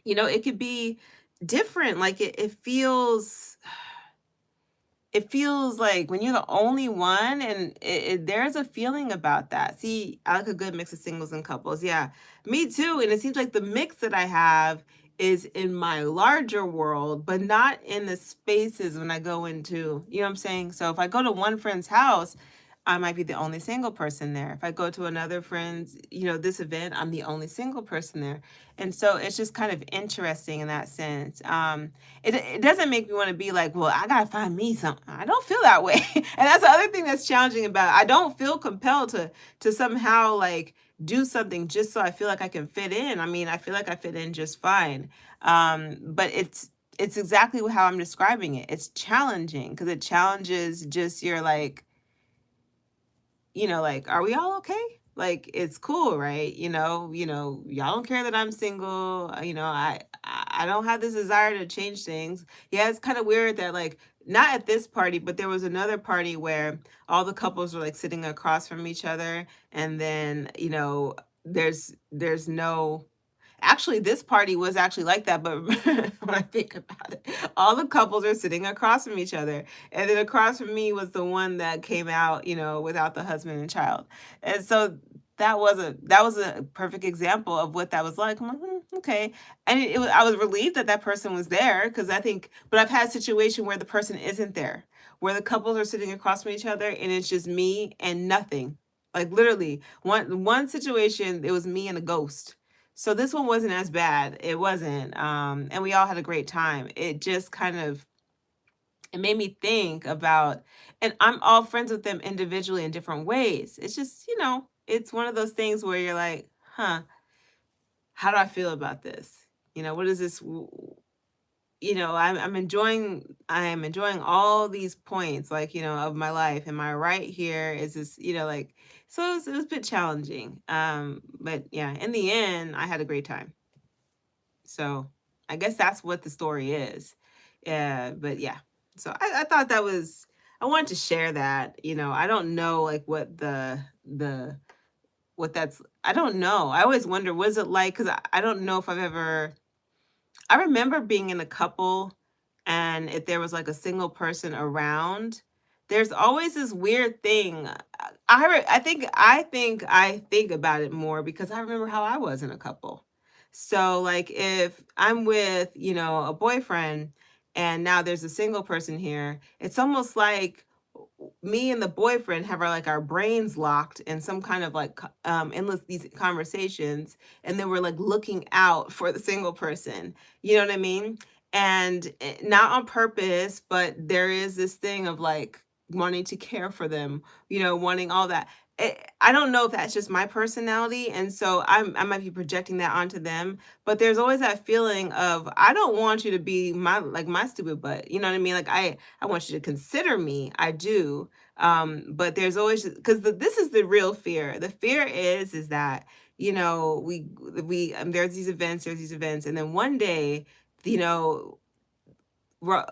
It could be different. Like it feels like when you're the only one, and there's a feeling about that. See, I like a good mix of singles and couples. Yeah, me too. And it seems like the mix that I have is in my larger world, but not in the spaces when I go into, you know what I'm saying? So if I go to one friend's house, I might be the only single person there. If I go to another friend's, this event, I'm the only single person there. And so it's just kind of interesting in that sense. It doesn't make me want to be like, well, I gotta find me something. I don't feel that way. And that's the other thing that's challenging about it. I don't feel compelled to somehow like do something just so I feel like I can fit in. I mean, I feel like I fit in just fine. But it's exactly how I'm describing it. It's challenging because it challenges just your like, like, are we all okay? Like, it's cool, right? Y'all don't care that I'm single. I don't have this desire to change things. Yeah, it's kind of weird that like not at this party, but there was another party where all the couples were like sitting across from each other, and then there's no. Actually, this party was actually like that, but when I think about it, all the couples are sitting across from each other. And then across from me was the one that came out, without the husband and child. And so that was a perfect example of what that was like. I'm like, okay. And I was relieved that that person was there because I think, but I've had a situation where the person isn't there, where the couples are sitting across from each other and it's just me and nothing. Like literally, one situation, it was me and a ghost. So this one wasn't as bad. It wasn't. And we all had a great time. It just kind of it made me think about, and I'm all friends with them individually in different ways. It's just, it's one of those things where you're like, huh, how do I feel about this? What is this? I'm enjoying all these points, like, of my life. Am I right here? Is this, like, so it was a bit challenging. But yeah, in the end, I had a great time. So I guess that's what the story is. Yeah, but yeah. So I thought I wanted to share that. I don't know like what that's I don't know. I always wonder, what is it like? Because I don't know if I remember being in a couple, and if there was like a single person around, there's always this weird thing. I think about it more because I remember how I was in a couple. So like if I'm with, a boyfriend, and now there's a single person here, it's almost like me and the boyfriend have our brains locked in some kind of like endless these conversations, and then we're like looking out for the single person, you know what I mean? And not on purpose, but there is this thing of like wanting to care for them, wanting all that. I don't know if that's just my personality, and so I might be projecting that onto them, but there's always that feeling of I don't want you to be my stupid butt, you know what I mean? Like I want you to consider me. I do. But there's always, because this is the real fear. The fear is that, there's these events, and then one day, you know,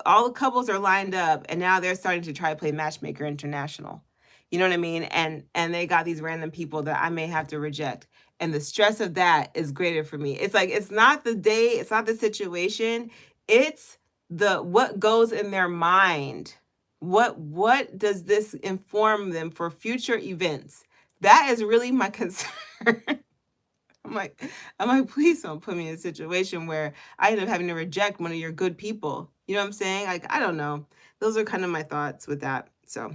all the couples are lined up, and now they're starting to try to play matchmaker international. You know what I mean? And they got these random people that I may have to reject. And the stress of that is greater for me. It's like it's not the day, it's not the situation, it's the what goes in their mind. What does this inform them for future events? That is really my concern. I'm like, please don't put me in a situation where I end up having to reject one of your good people. You know what I'm saying? Like, I don't know. Those are kind of my thoughts with that. So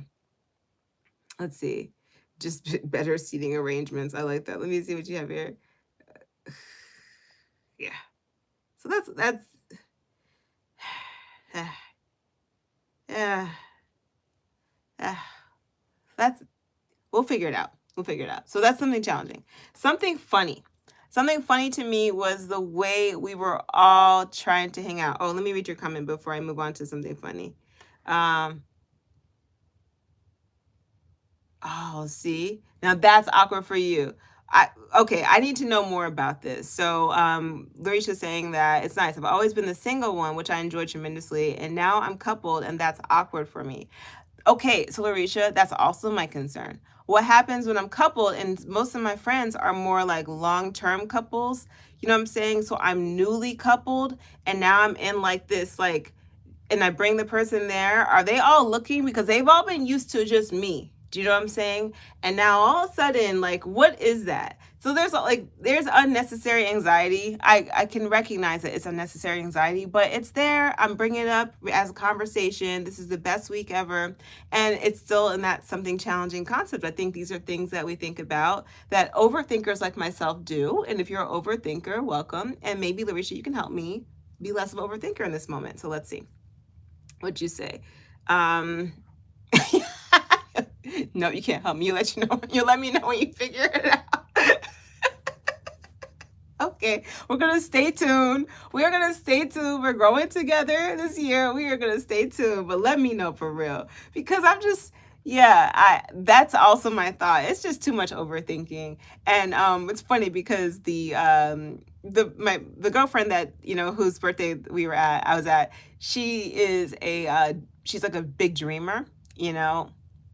let's see. Just better seating arrangements. I like that. Let me see what you have here. Yeah. So yeah. That's we'll figure it out. We'll figure it out. So that's something challenging. Something funny. Something funny to me was the way we were all trying to hang out. Oh, let me read your comment before I move on to something funny. Um, oh, see? Now that's awkward for you. I need to know more about this. So Larisha's saying that it's nice. I've always been the single one, which I enjoy tremendously, and now I'm coupled, and that's awkward for me. Okay, so Larisha, that's also my concern. What happens when I'm coupled and most of my friends are more like long-term couples? You know what I'm saying? So I'm newly coupled and now I'm in like this like and I bring the person there. Are they all looking because they've all been used to just me? Do you know what I'm saying? And now all of a sudden, like, what is that? So there's unnecessary anxiety. I can recognize that it's unnecessary anxiety, but it's there. I'm bringing it up as a conversation. This is the best week ever, and it's still in that something challenging concept. I think these are things that we think about that overthinkers like myself do. And if you're an overthinker, welcome. And maybe Larisha, you can help me be less of an overthinker in this moment. So let's see. What'd you say? Um, no, you can't help me. You let me know when you figure it out. Okay, we're gonna stay tuned. We are gonna stay tuned. We're growing together this year. We are gonna stay tuned, but let me know for real because I'm just yeah. I that's also my thought. It's just too much overthinking, and it's funny because the girlfriend that whose birthday I was at. She is she's like a big dreamer. You know,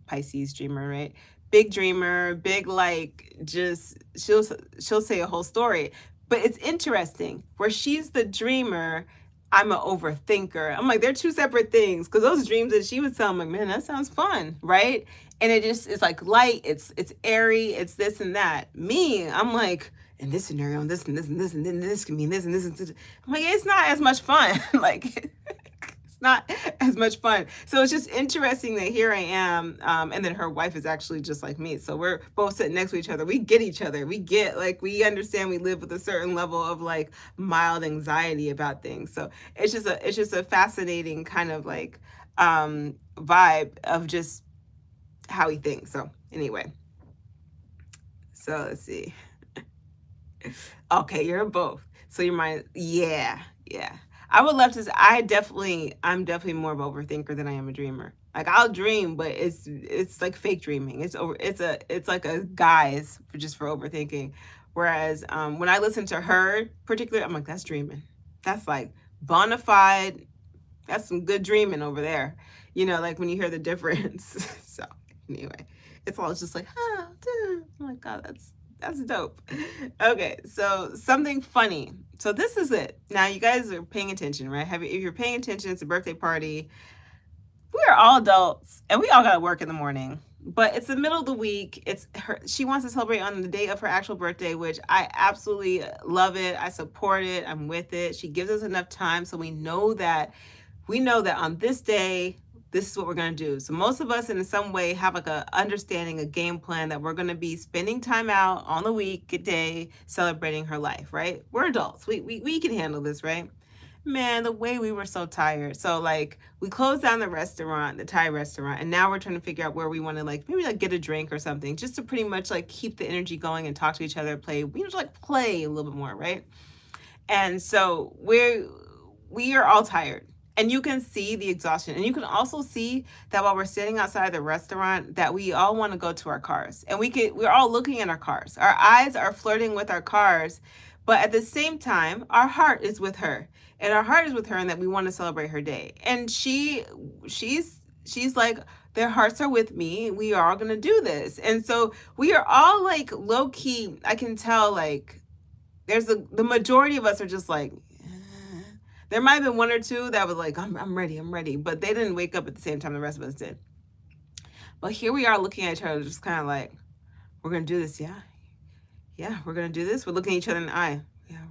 Pisces dreamer, right? Big dreamer, big like just she'll say a whole story. But it's interesting where she's the dreamer, I'm an overthinker. I'm like, they're two separate things because those dreams that she was telling, I'm like, man, that sounds fun, right? And it's like light, it's airy, it's this and that. Me, I'm like, in this scenario, and this and this and this and then this can mean this and this and this. I'm like, it's not as much fun. Like not as much fun. So it's just interesting that here I am, and then her wife is actually just like me. So we're both sitting next to each other. We get each other. We get like we understand. We live with a certain level of like mild anxiety about things. So it's just a fascinating kind of like vibe of just how we think. So anyway, so let's see. Okay, you're both. So you're my yeah, yeah. I would love to. I'm definitely more of an overthinker than I am a dreamer. Like I'll dream, but it's like fake dreaming. It's like a guise for just for overthinking. Whereas when I listen to her, particularly, I'm like that's dreaming. That's like bona fide. That's some good dreaming over there. You know, like when you hear the difference. So anyway, it's all just like oh my god, that's dope. Okay, so something funny. So this is it. Now you guys are paying attention, right? If you're paying attention, it's a birthday party. We are all adults and we all gotta work in the morning. But it's the middle of the week. It's her she wants to celebrate on the day of her actual birthday, which I absolutely love it. I support it. I'm with it. She gives us enough time so we know that on this day this is what we're going to do. So most of us in some way have like a understanding, a game plan that we're going to be spending time out on the weekday celebrating her life, right? We're adults. We can handle this, right? Man, the way we were so tired. So like we closed down the restaurant, the Thai restaurant, and now we're trying to figure out where we want to like maybe like get a drink or something just to pretty much like keep the energy going and talk to each other, play, just like play a little bit more, right? And so we are all tired. And you can see the exhaustion. And you can also see that while we're sitting outside the restaurant, that we all want to go to our cars. And we're all looking at our cars. Our eyes are flirting with our cars, but at the same time, our heart is with her. And our heart is with her in that we want to celebrate her day. And she's like, their hearts are with me. We are all gonna do this. And so we are all like low key. I can tell like the majority of us are just like there might have been one or two that was like, I'm ready, but they didn't wake up at the same time the rest of us did. But here we are looking at each other, just kind of like, we're gonna do this, yeah. Yeah, we're gonna do this. We're looking at each other in the eye. Yeah,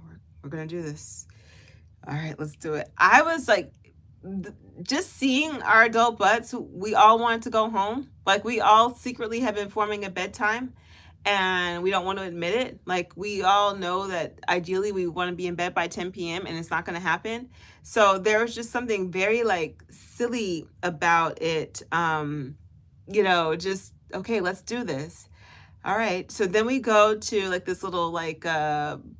we're gonna do this. All right, let's do it. I was like, just seeing our adult butts, we all wanted to go home. Like, we all secretly have been forming a bedtime and we don't want to admit it. Like, we all know that ideally we want to be in bed by 10 p.m. and it's not going to happen. So there was just something very like silly about it. Just okay, let's do this. All right. So then we go to like this little like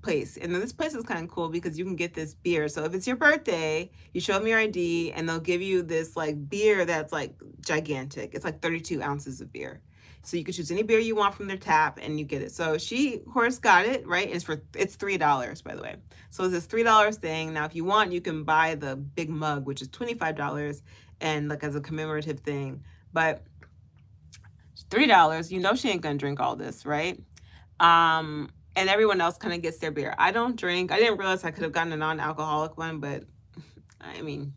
place. And then this place is kind of cool because you can get this beer. So if it's your birthday, you show them your ID and they'll give you this like beer that's like gigantic. It's like 32 ounces of beer. So you can choose any beer you want from their tap and you get it. So she of course got it, right? It's $3, by the way. So it's this $3 thing. Now if you want, you can buy the big mug, which is $25 and like as a commemorative thing. But $3, you know she ain't gonna drink all this, right? And everyone else kind of gets their beer. I don't drink. I didn't realize I could have gotten a non-alcoholic one, but I mean,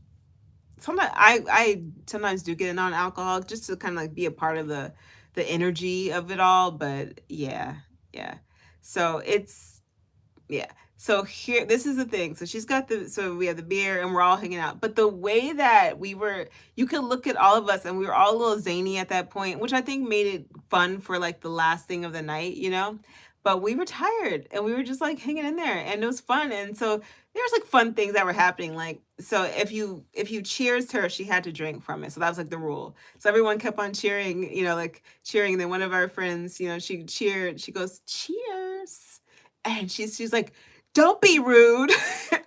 sometimes I sometimes do get a non-alcoholic just to kind of like be a part of the energy of it all. But yeah, yeah. So it's yeah. So here, this is the thing. So she's got so we have the beer and we're all hanging out. But the way that you could look at all of us and we were all a little zany at that point, which I think made it fun for like the last thing of the night. But we were tired and we were just like hanging in there and it was fun. And so there's like fun things that were happening. Like, so if you cheers her, she had to drink from it. So that was like the rule. So everyone kept on cheering, like cheering. And then one of our friends, she cheered, she goes, cheers. And she's like, "Don't be rude." I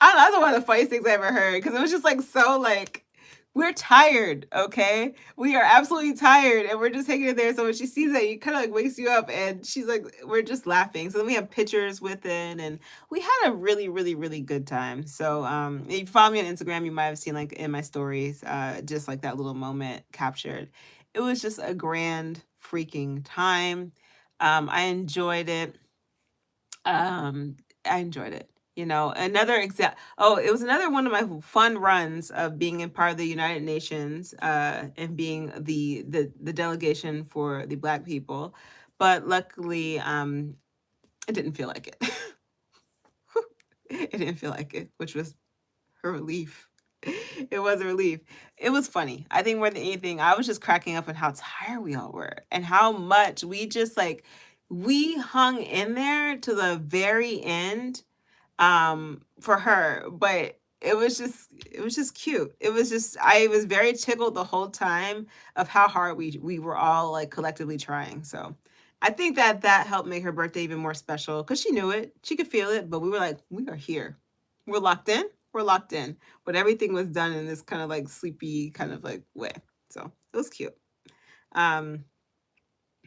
don't know, that's one of the funniest things I ever heard because it was just like so like we're tired, okay? We are absolutely tired and we're just hanging in there. So when she sees that, it kind of like wakes you up and she's like, we're just laughing. So then we have pictures with it and we had a really, really, really good time. So if you follow me on Instagram, you might have seen like in my stories, just like that little moment captured. It was just a grand freaking time. I enjoyed it. Um, I enjoyed it. Another example. Oh, it was another one of my fun runs of being in part of the United Nations and being the delegation for the Black people. But luckily, it didn't feel like it. It didn't feel like it, which was a relief. It was a relief. It was funny. I think more than anything, I was just cracking up on how tired we all were and how much we just like we hung in there to the very end for her, but it was just cute. I was very tickled the whole time of how hard we were all like collectively trying. So I think that helped make her birthday even more special because she knew it, she could feel it, but we were like, we are here, we're locked in, we're locked in. But everything was done in this kind of like sleepy kind of like way. So it was cute. Um,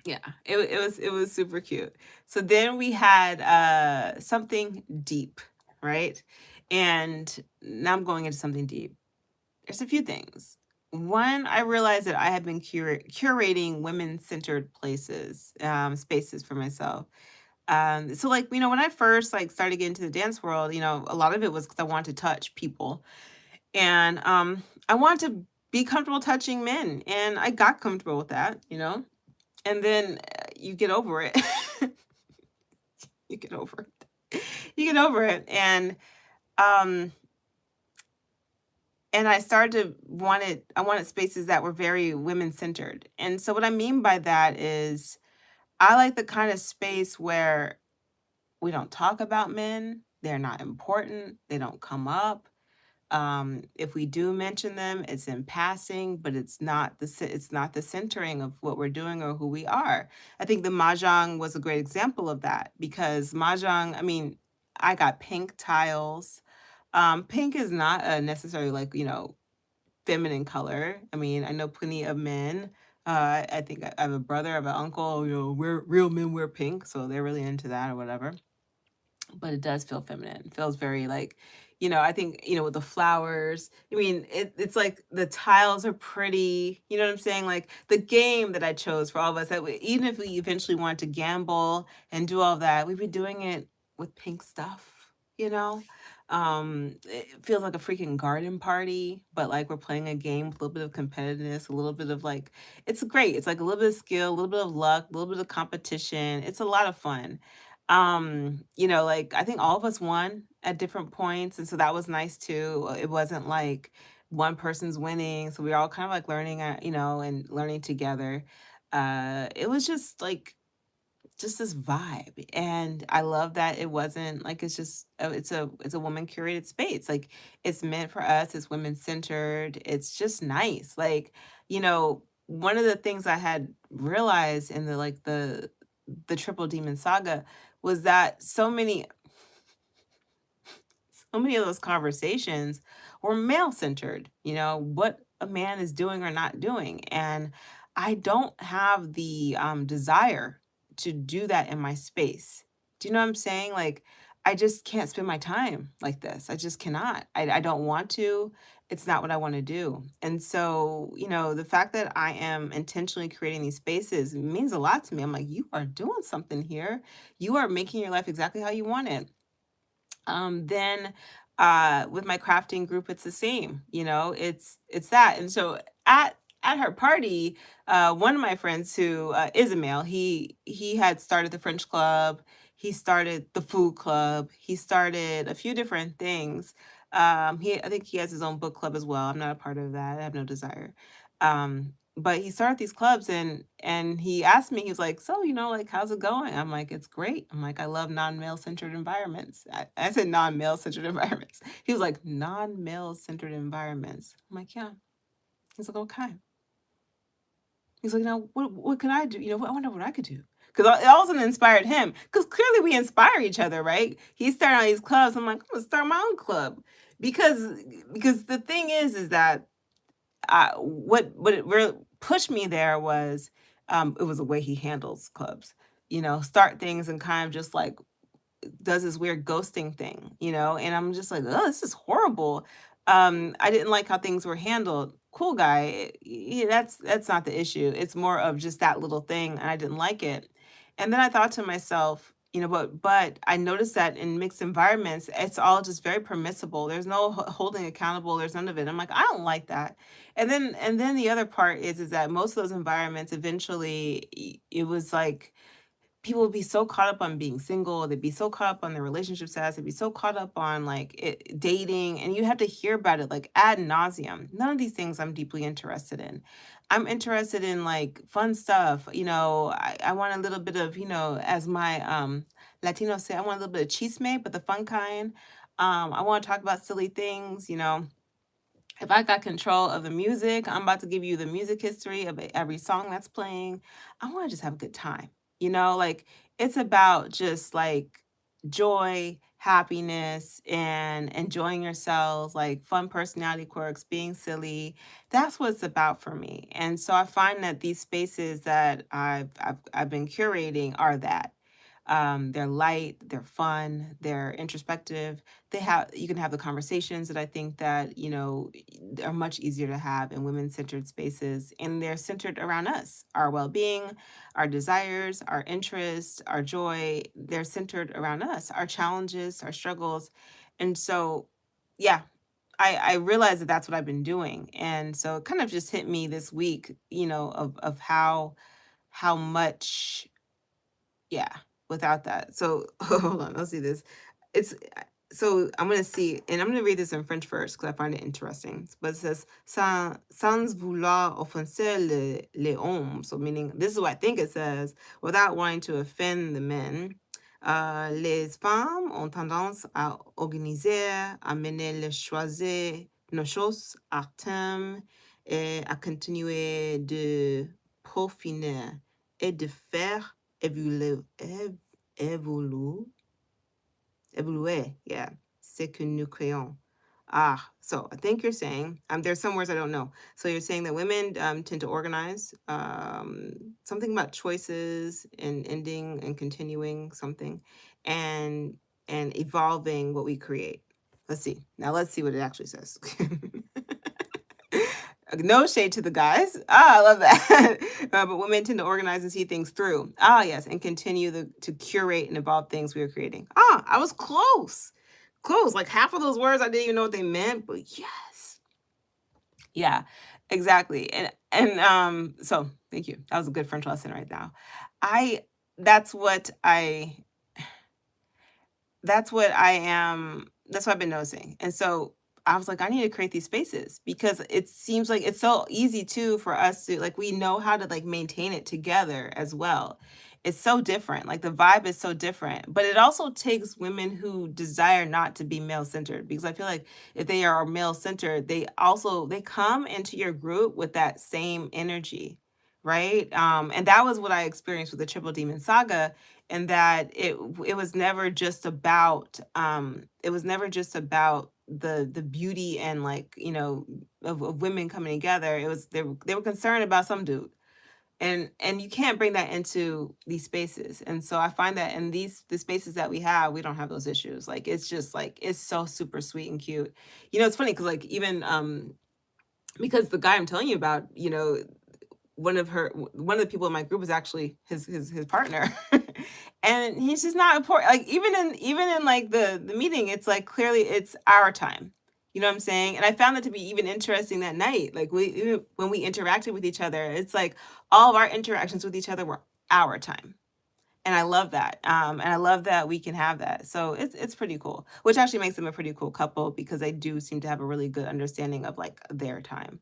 yeah, it was super cute. So then we had something deep, right? And now I'm going into something deep. There's a few things. One, I realized that I have been curating women-centered spaces for myself. So like, when I first like started getting into the dance world, a lot of it was because I wanted to touch people. And I wanted to be comfortable touching men. And I got comfortable with that. And then you get over it. You get over it. You get over it. Um and I started to I wanted spaces that were very women centered. And so what I mean by that is I like the kind of space where we don't talk about men, they're not important, they don't come up. If we do mention them, it's in passing, but it's not the centering of what we're doing or who we are. I think the mahjong was a great example of that because mahjong, I mean, I got pink tiles. Pink is not a necessarily like, feminine color. I mean, I know plenty of men. I think I have a brother, I have an uncle, we're real men wear pink, so they're really into that or whatever, but it does feel feminine. It feels very like, I think, with the flowers. I mean, it's like the tiles are pretty, you know what I'm saying? Like the game that I chose for all of us, even if we eventually wanted to gamble and do all that, we'd be doing it with pink stuff, you know? It feels like a freaking garden party, but like we're playing a game with a little bit of competitiveness, a little bit of like, it's great. It's like a little bit of skill, a little bit of luck, a little bit of competition. It's a lot of fun. Like I think all of us won at different points, and so that was nice too. It wasn't like one person's winning, so we were all kind of like learning, and learning together. It was just this vibe, and I love that it wasn't like it's a woman curated space. Like it's meant for us, it's women centered, it's just nice. Like, one of the things I had realized in the Triple Demon Saga was that so many of those conversations were male centered, what a man is doing or not doing. And I don't have the desire to do that in my space. Do you know what I'm saying? Like, I just can't spend my time like this. I just cannot. I don't want to. It's not what I want to do. And so, the fact that I am intentionally creating these spaces means a lot to me. I'm like, you are doing something here. You are making your life exactly how you want it. Then with my crafting group, it's the same. It's that. And so at her party, one of my friends who is a male, he had started the French club, he started the food club, he started a few different things. I think he has his own book club as well. I'm not a part of that. I have no desire. But he started these clubs, and he asked me, he was like, "So, like, how's it going?" I'm like, "It's great." I'm like, "I love non-male centered environments." I said non-male centered environments. He was like, "Non-male centered environments." I'm like, "Yeah." He's like, "Okay." He's like, "Now, what can I do? I wonder what I could do." Because it also inspired him. Because clearly we inspire each other, right? He's starting all these clubs. I'm like, I'm gonna start my own club. Because the thing is that what it really pushed me there was, it was the way he handles clubs. Start things and kind of just like does this weird ghosting thing, and I'm just like, oh, this is horrible. I didn't like how things were handled. Cool guy, that's not the issue. It's more of just that little thing, and I didn't like it. And then I thought to myself, but I noticed that in mixed environments, it's all just very permissible. There's no holding accountable. There's none of it. I'm like, I don't like that. And then the other part is that most of those environments eventually, it was like people would be so caught up on being single, they'd be so caught up on their relationship status, they'd be so caught up on like dating, and you have to hear about it like ad nauseum. None of these things I'm deeply interested in. I'm interested in like fun stuff. I want a little bit of, as my Latinos say, I want a little bit of chisme, but the fun kind. I want to talk about silly things. If I got control of the music, I'm about to give you the music history of every song that's playing. I want to just have a good time. Like it's about just like joy, happiness, and enjoying yourselves, like fun personality quirks, being silly. That's what it's about for me. And so I find that these spaces that I've been curating are that. They're light, they're fun, they're introspective. You can have the conversations that I think that, are much easier to have in women-centered spaces, and they're centered around us, our well-being, our desires, our interests, our joy. They're centered around us, our challenges, our struggles. And so, yeah, I realized that that's what I've been doing. And so it kind of just hit me this week, of how much, yeah, without that. So hold on, let's see this. It's so I'm gonna see, and I'm gonna read this in French first because I find it interesting. But it says sans vouloir offenser les hommes. So meaning this is what I think it says, without wanting to offend the men. Les femmes ont tendance à organiser, à mener les choisir nos choses à terme et à continuer de peaufiner et de faire évoluer, évoluer, évoluer, yeah, ce que nous créons. So I think you're saying, there's some words I don't know. So you're saying that women tend to organize, something about choices and ending and continuing something, and evolving what we create. Let's see. Now let's see what it actually says. No shade to the guys. I love that. But women tend to organize and see things through. Yes, and continue to curate and evolve things we are creating. I was close. Close. Like half of those words, I didn't even know what they meant, but yes. Yeah, exactly. And so thank you. That was a good French lesson right now. I that's what I that's what I've been noticing. And so I was like, I need to create these spaces because it seems like it's so easy too for us to like we know how to like maintain it together as well. It's so different. Like the vibe is so different. But it also takes women who desire not to be male centered because I feel like if they are male centered, they come into your group with that same energy, right? And that was what I experienced with the Triple Demon Saga, and that it was never just about the beauty and like of women coming together. It was they were concerned about some dude, and you can't bring that into these spaces. And so I find that in the spaces that we don't have those issues. Like it's just like it's so super sweet and cute. It's funny because like even because the guy I'm telling you about, one of the people in my group is actually his partner. And he's just not important. Like even in like the meeting, it's like clearly it's our time. You know what I'm saying? And I found that to be even interesting that night. Like when we interacted with each other, it's like all of our interactions with each other were our time. And I love that. And I love that we can have that. So it's pretty cool, which actually makes them a pretty cool couple because they do seem to have a really good understanding of like their time.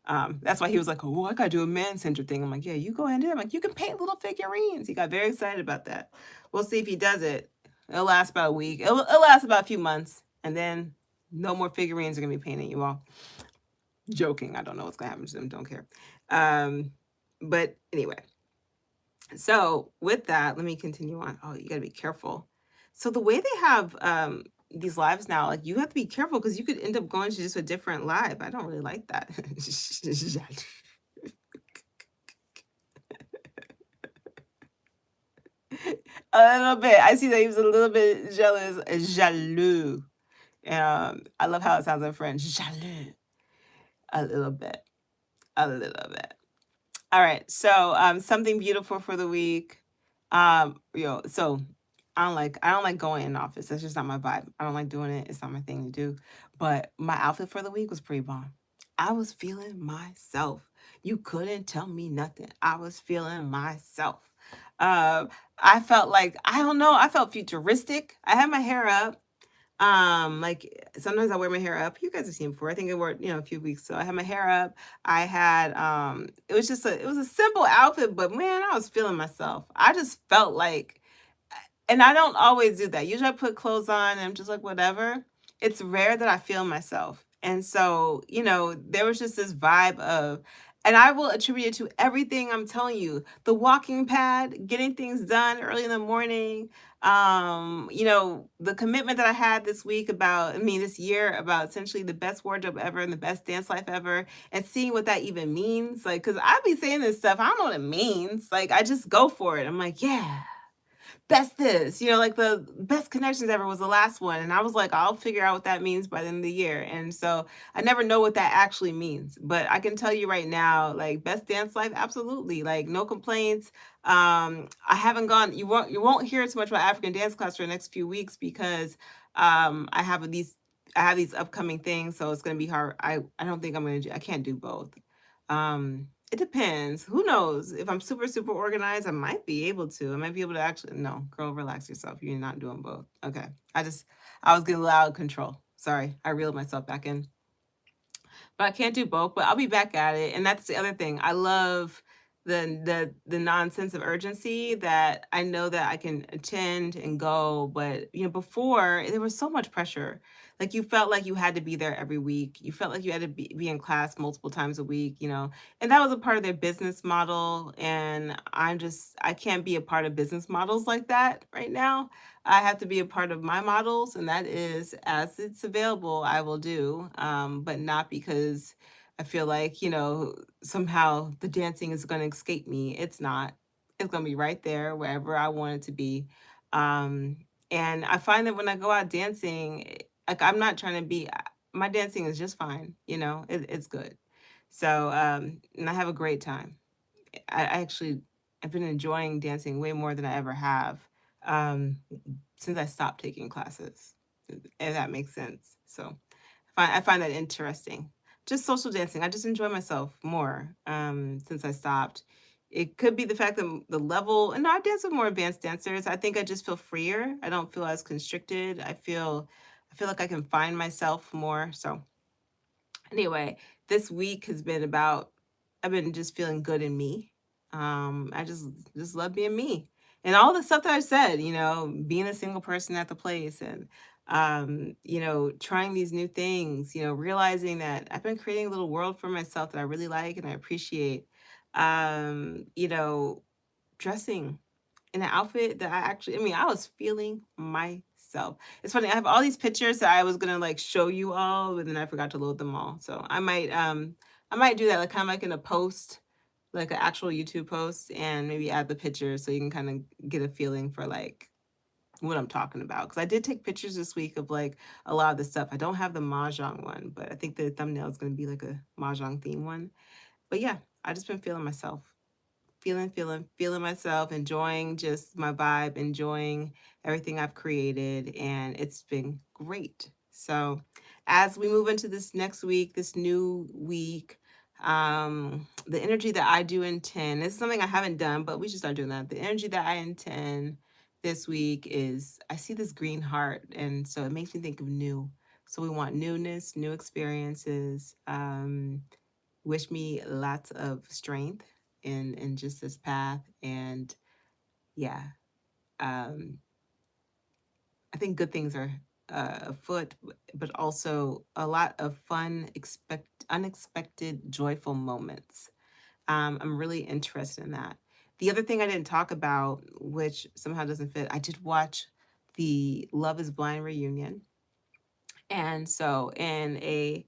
That's why he was like, "Oh, I gotta do a man centered thing." I'm like, "Yeah, you go ahead and do it." I'm like, "You can paint little figurines." He got very excited about that. We'll see if he does it. It'll last about a week. It'll last about a few months, and then no more figurines are gonna be painted. You all joking? I don't know what's gonna happen to them. Don't care. Um, but anyway, so with that, let me continue on. Oh, you gotta be careful. So the way they have these lives now, like you have to be careful because you could end up going to just a different live. I don't really like that. A little bit. I see that he was a little bit jealous, jaloux. I love how it sounds in French, jaloux. A little bit, a little bit. All right. So, something beautiful for the week. So I don't like going in the office. That's just not my vibe. I don't like doing it. It's not my thing to do. But my outfit for the week was pretty bomb. I was feeling myself. You couldn't tell me nothing. I was feeling myself. Um, I felt like I don't know. I felt futuristic. I had my hair up. Like sometimes I wear my hair up. You guys have seen before. I think it wore, a few weeks. So I had my hair up. I had it was a simple outfit, but man, I was feeling myself. I just felt like and I don't always do that. Usually I put clothes on and I'm just like whatever. It's rare that I feel myself. And so, there was just this vibe of and I will attribute it to everything I'm telling you. The walking pad, getting things done early in the morning, the commitment that I had this year about essentially the best wardrobe ever and the best dance life ever and seeing what that even means. Like, cause I be saying this stuff, I don't know what it means. Like, I just go for it. I'm like, yeah, best this, like the best connections ever was the last one. And I was like, I'll figure out what that means by the end of the year. And so I never know what that actually means. But I can tell you right now, like best dance life, absolutely. Like no complaints. I haven't gone, you won't hear too much about African dance class for the next few weeks because I have these upcoming things. So it's gonna be hard. I don't think I can't do both. It depends. Who knows? If I'm super, super organized, I might be able to. I might be able to actually. No, girl, relax yourself. You're not doing both. Okay. I was getting a little out of control. Sorry. I reeled myself back in. But I can't do both, but I'll be back at it. And that's the other thing. I love the nonsense of urgency that I know that I can attend and go. But before there was so much pressure. Like you felt like you had to be there every week. You felt like you had to be in class multiple times a week, and that was a part of their business model. And I can't be a part of business models like that right now. I have to be a part of my models, and that is as it's available, I will do, but not because I feel like, somehow the dancing is going to escape me. It's not. It's going to be right there wherever I want it to be. Um, and I find that when I go out dancing, like I'm not trying to my dancing is just fine, it's good. So, and I have a great time. I've been enjoying dancing way more than I ever have. Um, since I stopped taking classes, if that makes sense. So I find that interesting. Just social dancing. I just enjoy myself more since I stopped. It could be the fact that the level, and I dance with more advanced dancers. I think I just feel freer. I don't feel as constricted. I feel like I can find myself more. So anyway, this week has been about I've been just feeling good in me. I just love being me. And all the stuff that I said, being a single person at the place and trying these new things, realizing that I've been creating a little world for myself that I really like and I appreciate. Um, you know, Dressing in an outfit that I was feeling myself. It's funny, I have all these pictures that I was gonna like show you all, but then I forgot to load them all. So I might do that like kind of like in a post, like an actual YouTube post, and maybe add the pictures so you can kind of get a feeling for like what I'm talking about. Because I did take pictures this week of like a lot of the stuff. I don't have the mahjong one, but I think the thumbnail is gonna be like a mahjong theme one. But yeah, I just been feeling myself, feeling myself, enjoying just my vibe, enjoying everything I've created, and it's been great. So, as we move into this next week, this new week, the energy that I do intend, it's something I haven't done, but we should start doing that. The energy that I intend this week is I see this green heart, and so it makes me think of new. So we want newness, new experiences. Wish me lots of strength in just this path. And yeah, um, I think good things are afoot, but also a lot of fun, unexpected, joyful moments. I'm really interested in that. The other thing I didn't talk about, which somehow doesn't fit, I did watch the Love Is Blind reunion, and so in a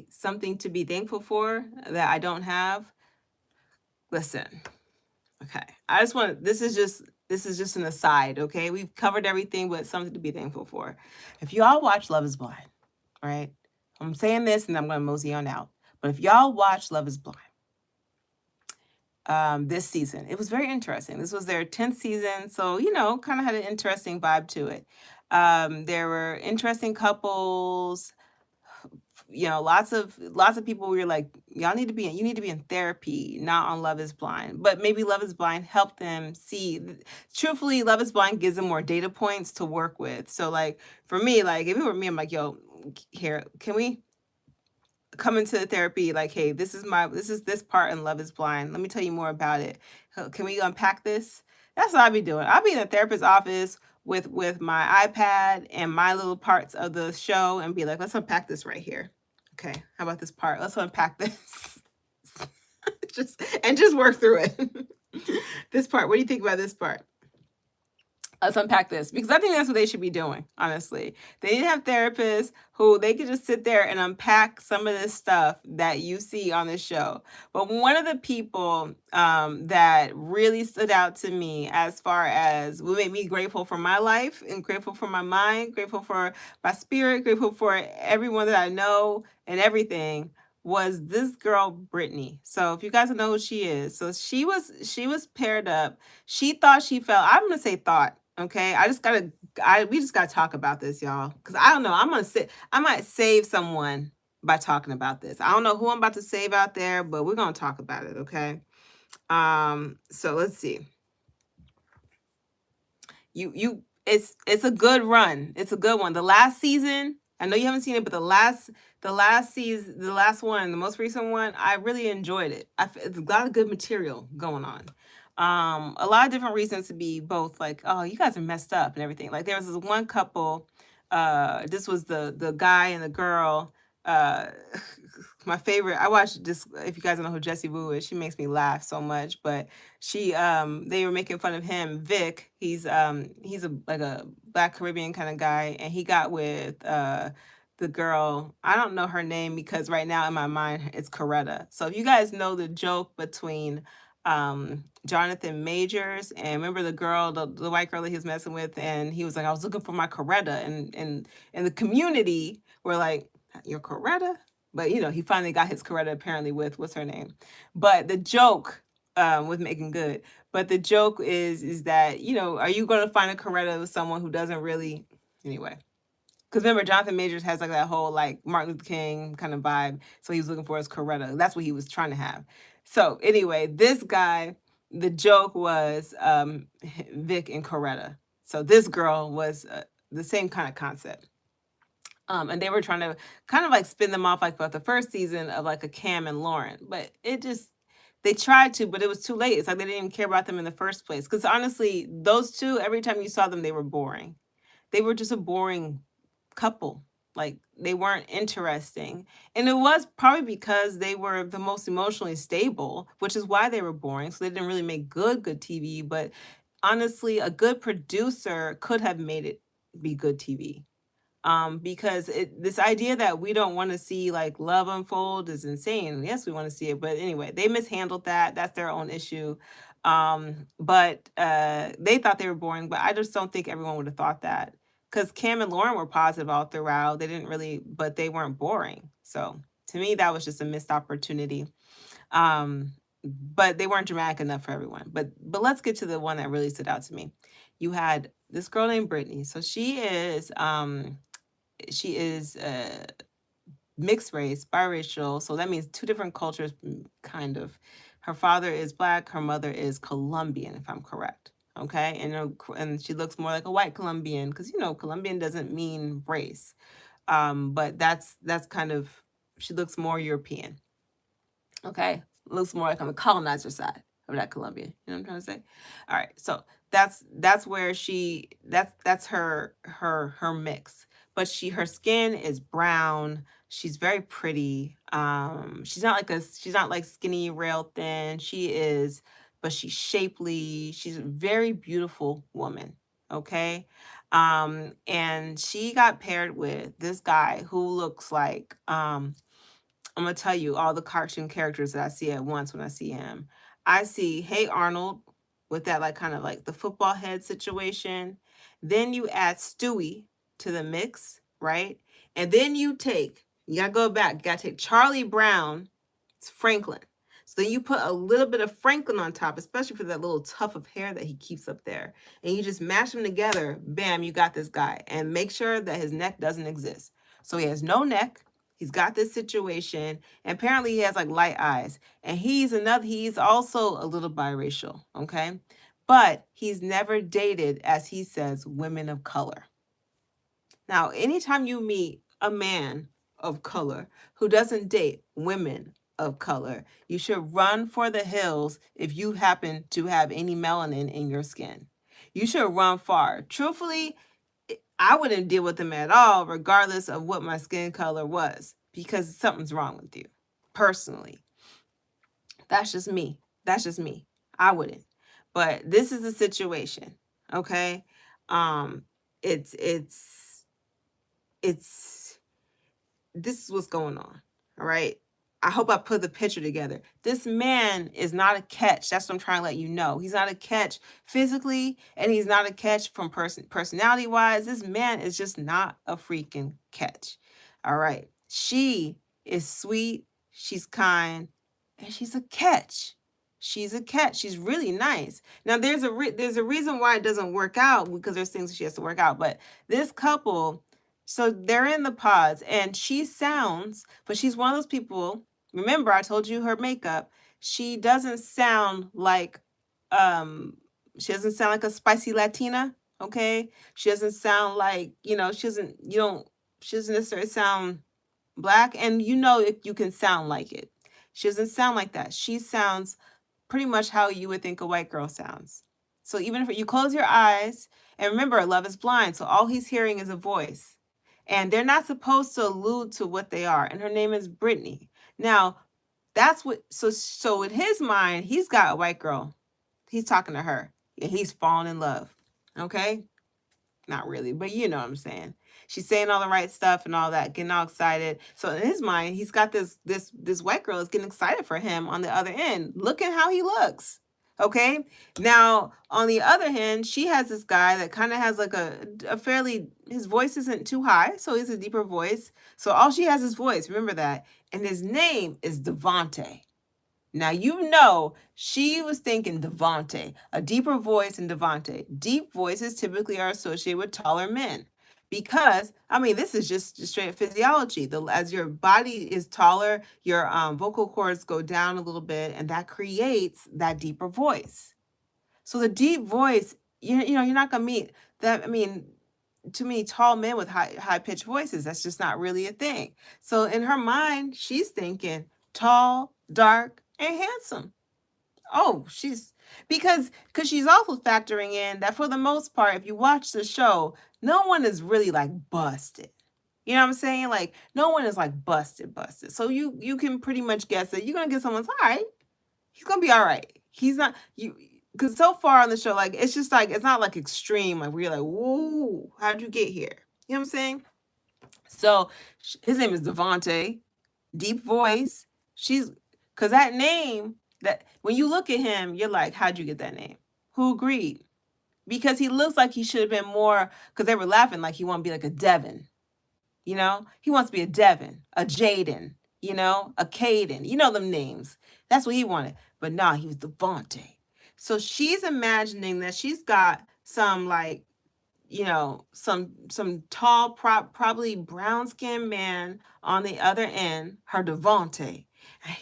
something to be thankful for that I don't have. Listen, okay. This is just an aside, okay? We've covered everything but something to be thankful for. If y'all watch Love is Blind, all right? I'm saying this and I'm gonna mosey on out. But if y'all watch Love is Blind, this season, it was very interesting. This was their 10th season, so kind of had an interesting vibe to it. There were interesting couples, lots of people were like, you need to be in therapy, not on Love is Blind. But maybe Love is Blind helped them see. Truthfully, Love is Blind gives them more data points to work with. So like for me, like if it were me, I'm like, yo, here, can we come into therapy? Like, hey, this part in Love is Blind. Let me tell you more about it. Can we unpack this? That's what I'd be doing. I'd be in a therapist's office with my iPad and my little parts of the show and be like, let's unpack this right here. Okay, how about this part? Let's unpack this. just work through it. This part. What do you think about this part? Let's unpack this, because I think that's what they should be doing, honestly. They need to have therapists who they could just sit there and unpack some of this stuff that you see on the show. But one of the people that really stood out to me as far as what made me grateful for my life and grateful for my mind, grateful for my spirit, grateful for everyone that I know and everything was this girl Brittany. So if you guys don't know who she is, so she was paired up. She thought she felt. I'm gonna say thought. Okay, we just gotta talk about this, y'all, because I don't know. I might save someone by talking about this. I don't know who I'm about to save out there, but we're gonna talk about it. Okay. So let's see. It's a good run. It's a good one. The last season, I know you haven't seen it, but the last season, the last one, the most recent one, I really enjoyed it. It's a lot of good material going on. A lot of different reasons to be both like, oh, you guys are messed up and everything. Like there was this one couple, this was the guy and the girl. Uh my favorite, I watched this, if you guys don't know who Jessie Woo is, she makes me laugh so much. But they were making fun of him, Vic. He's a like a Black Caribbean kind of guy, and he got with the girl. I don't know her name because right now in my mind it's Coretta. So if you guys know the joke between Jonathan Majors and remember the girl, the white girl that he was messing with, and he was like, I was looking for my Coretta, and the community were like, your Coretta? But he finally got his Coretta apparently with what's her name. But the joke with Making Good. But the joke is that, are you gonna find a Coretta with someone who doesn't really, anyway. Because remember, Jonathan Majors has like that whole like Martin Luther King kind of vibe. So he was looking for his Coretta. That's what he was trying to have. So anyway, this guy, the joke was Vic and Coretta. So this girl was the same kind of concept. And they were trying to kind of like spin them off like about the first season of like a Cam and Lauren, but it just they tried to, but it was too late. It's like they didn't even care about them in the first place. Because honestly, those two, every time you saw them, they were boring. They were just a boring couple. Like they weren't interesting. And it was probably because they were the most emotionally stable, which is why they were boring. So they didn't really make good TV. But honestly, a good producer could have made it be good TV. Because this idea that we don't want to see like love unfold is insane. Yes, we want to see it, but anyway, they mishandled that. That's their own issue. But they thought they were boring, but I just don't think everyone would have thought that because Cam and Lauren were positive all throughout. They didn't really, but they weren't boring. So to me, that was just a missed opportunity. But they weren't dramatic enough for everyone. But let's get to the one that really stood out to me. You had this girl named Brittany. So she is mixed race, biracial. So that means two different cultures, kind of. Her father is black. Her mother is Colombian, if I'm correct. Okay, and she looks more like a white Colombian because Colombian doesn't mean race. But that's kind of she looks more European. Okay, looks more like on the colonizer side of that Colombian. You know what I'm trying to say? All right, so that's where that's her mix. But her skin is brown. She's very pretty. She's not like skinny, rail thin. She is, but she's shapely. She's a very beautiful woman. Okay. And she got paired with this guy who looks like I'm gonna tell you all the cartoon characters that I see at once when I see him. I see Hey Arnold with that like kind of like the football head situation. Then you add Stewie to the mix, right? And then you gotta go back, you gotta take Charlie Brown, it's Franklin. So then you put a little bit of Franklin on top, especially for that little tuft of hair that he keeps up there. And you just mash them together, bam, you got this guy. And make sure that his neck doesn't exist. So he has no neck. He's got this situation, and apparently he has like light eyes. And he's also a little biracial, okay? But he's never dated, as he says, women of color. Now, anytime you meet a man of color who doesn't date women of color, you should run for the hills if you happen to have any melanin in your skin. You should run far. Truthfully, I wouldn't deal with them at all, regardless of what my skin color was, because something's wrong with you. Personally, that's just me. That's just me. I wouldn't. But this is the situation, okay? It's this is what's going on. All right. I hope I put the picture together. This man is not a catch. That's what I'm trying to let you know. He's not a catch physically, and he's not a catch from personality wise. This man is just not a freaking catch. All right. She is sweet, she's kind, and she's a catch. She's a catch. She's really nice. Now there's a reason why it doesn't work out, because there's things she has to work out. But this couple, so they're in the pods, and but she's one of those people. Remember, I told you her makeup. She doesn't sound like a spicy Latina. Okay, she doesn't sound like she doesn't necessarily sound black, and if you can sound like it. She doesn't sound like that. She sounds pretty much how you would think a white girl sounds. So even if you close your eyes, and remember, love is blind, so all he's hearing is a voice. And they're not supposed to allude to what they are. And her name is Brittany. Now, that's what so in his mind, he's got a white girl. He's talking to her. And he's falling in love. Okay? Not really, but you know what I'm saying. She's saying all the right stuff and all that, getting all excited. So in his mind, he's got this white girl is getting excited for him on the other end. Look at how he looks. Okay. Now, on the other hand, she has this guy that kind of has like a fairly, his voice isn't too high, so he has a deeper voice. So all she has is voice. Remember that. And his name is Devonte. Now, she was thinking Devonte, a deeper voice in Devonte. Deep voices typically are associated with taller men. because I mean this is just straight physiology. As your body is taller, your vocal cords go down a little bit, and that creates that deeper voice. So the deep voice, you know, you're not gonna meet that. I mean, too many tall men with high pitched voices. That's just not really a thing. So in her mind, she's thinking tall, dark, and handsome. Oh, she's because she's also factoring in that for the most part, if you watch the show, no one is really like busted. You know what I'm saying? Like no one is like busted. So you can pretty much guess that you're gonna get someone's all right. He's gonna be all right. He's not you because so far on the show, like it's just like it's not like extreme, like where you're like, whoa, how'd you get here? You know what I'm saying? So his name is Devonte, deep voice. She's because that name that when you look at him, you're like, how'd you get that name? Who agreed? Because he looks like he should have been more. Because they were laughing like he want to be like a Devin. You know, he wants to be a Devin, a Jaden. You know, a Caden. You know them names. That's what he wanted. But nah, he was Devonte. So she's imagining that she's got some like some tall, probably brown skinned man on the other end, her Devonte. And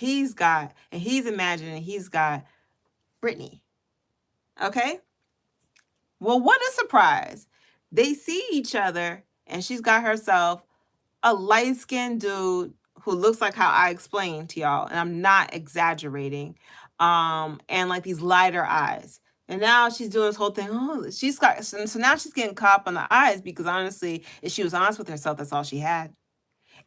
he's imagining he's got Brittany. Okay? Well, what a surprise. They see each other and she's got herself a light-skinned dude who looks like how I explained to y'all, and I'm not exaggerating. And like these lighter eyes. And now she's doing this whole thing. Oh, she's got so now she's getting caught up on the eyes because honestly, if she was honest with herself, that's all she had.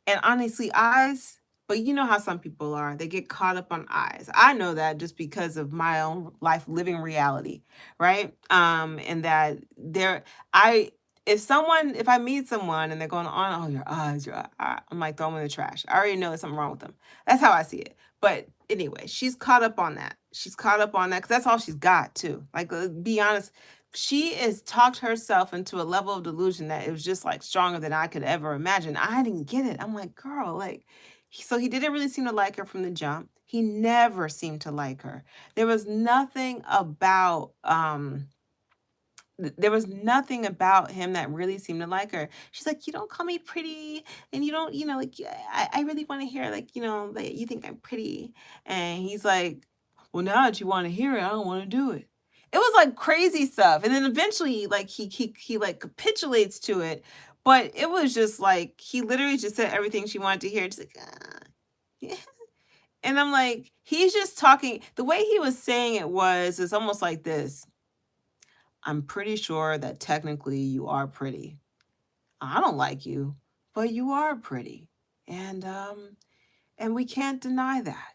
And honestly, eyes, but you know how some people are. They get caught up on eyes. I know that just because of my own life living reality, right? And that there I if I meet someone and they're going on, oh, your eyes, I'm like, throw them in the trash. I already know there's something wrong with them. That's how I see it. But anyway, she's caught up on that. She's caught up on that because that's all she's got too. Like, be honest, she has talked herself into a level of delusion that it was just like stronger than I could ever imagine. I didn't get it. I'm like, girl, like, so he didn't really seem to like her from the jump. He never seemed to like her. There was nothing about there was nothing about him that really seemed to like her. She's like, you don't call me pretty, and you don't, like, I really want to hear, like, that you think I'm pretty. And he's like, well, now that you want to hear it, I don't want to do it. It was like crazy stuff. And then eventually, like, he like capitulates to it. But it was just like, he literally just said everything she wanted to hear. Just like, yeah. And I'm like, he's just talking. The way he was saying it is almost like this. I'm pretty sure that technically you are pretty. I don't like you, but you are pretty. And we can't deny that.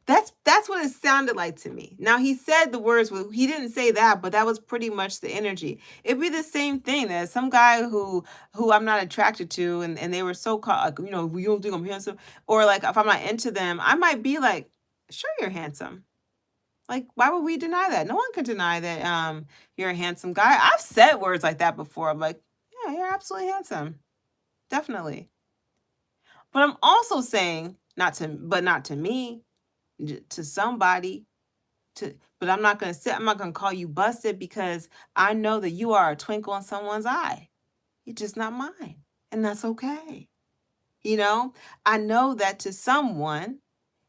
That's what it sounded like to me. Now he said the words, he didn't say that, but that was pretty much the energy. It'd be the same thing that some guy who I'm not attracted to and they were so caught, like, you don't think I'm handsome, or like if I'm not into them, I might be like, sure, you're handsome. Like, why would we deny that? No one could deny that you're a handsome guy. I've said words like that before. I'm like, yeah, you're absolutely handsome. Definitely. But I'm also saying, not to me, to somebody, but I'm not gonna call you busted because I know that you are a twinkle in someone's eye. You're just not mine. And that's okay. I know that to someone,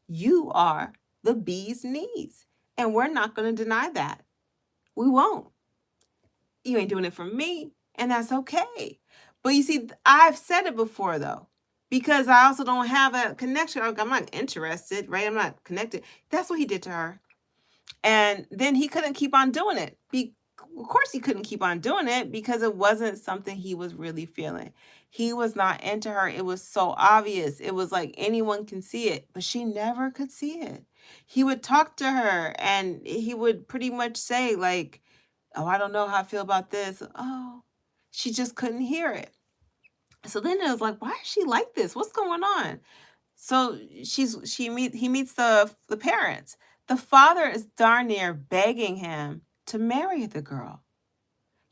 you are the bee's knees. And we're not going to deny that. We won't. You ain't doing it for me, and that's okay. But you see, I've said it before, though, because I also don't have a connection. I'm not interested, right? I'm not connected. That's what he did to her. And then he couldn't keep on doing it. Of course, he couldn't keep on doing it because it wasn't something he was really feeling. He was not into her. It was so obvious. It was like anyone can see it, but she never could see it. He would talk to her and he would pretty much say, like, oh, I don't know how I feel about this. Oh, she just couldn't hear it. So then it was like, why is she like this? What's going on? So he meets the parents. The father is darn near begging him to marry the girl,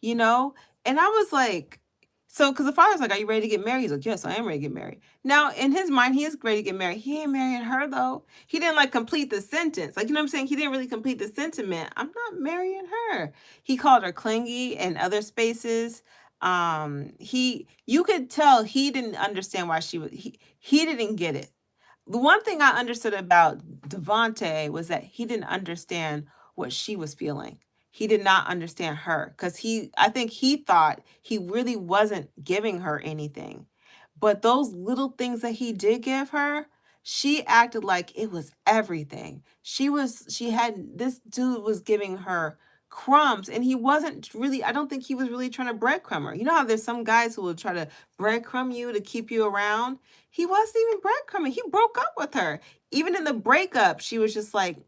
you know? And I was like, so, because the father's like, are you ready to get married? He's like, yes, I am ready to get married. Now, in his mind, he is ready to get married. He ain't marrying her, though. He didn't, like, complete the sentence. Like, you know what I'm saying? He didn't really complete the sentiment. I'm not marrying her. He called her clingy in other spaces. He you could tell he didn't understand why he didn't get it. The one thing I understood about Devonte was that he didn't understand what she was feeling. He did not understand her because I think he thought he really wasn't giving her anything. But those little things that he did give her, she acted like it was everything. She had, this dude was giving her crumbs and he wasn't really, I don't think he was really trying to breadcrumb her. You know how there's some guys who will try to breadcrumb you to keep you around? He wasn't even breadcrumbing. He broke up with her. Even in the breakup, she was just like,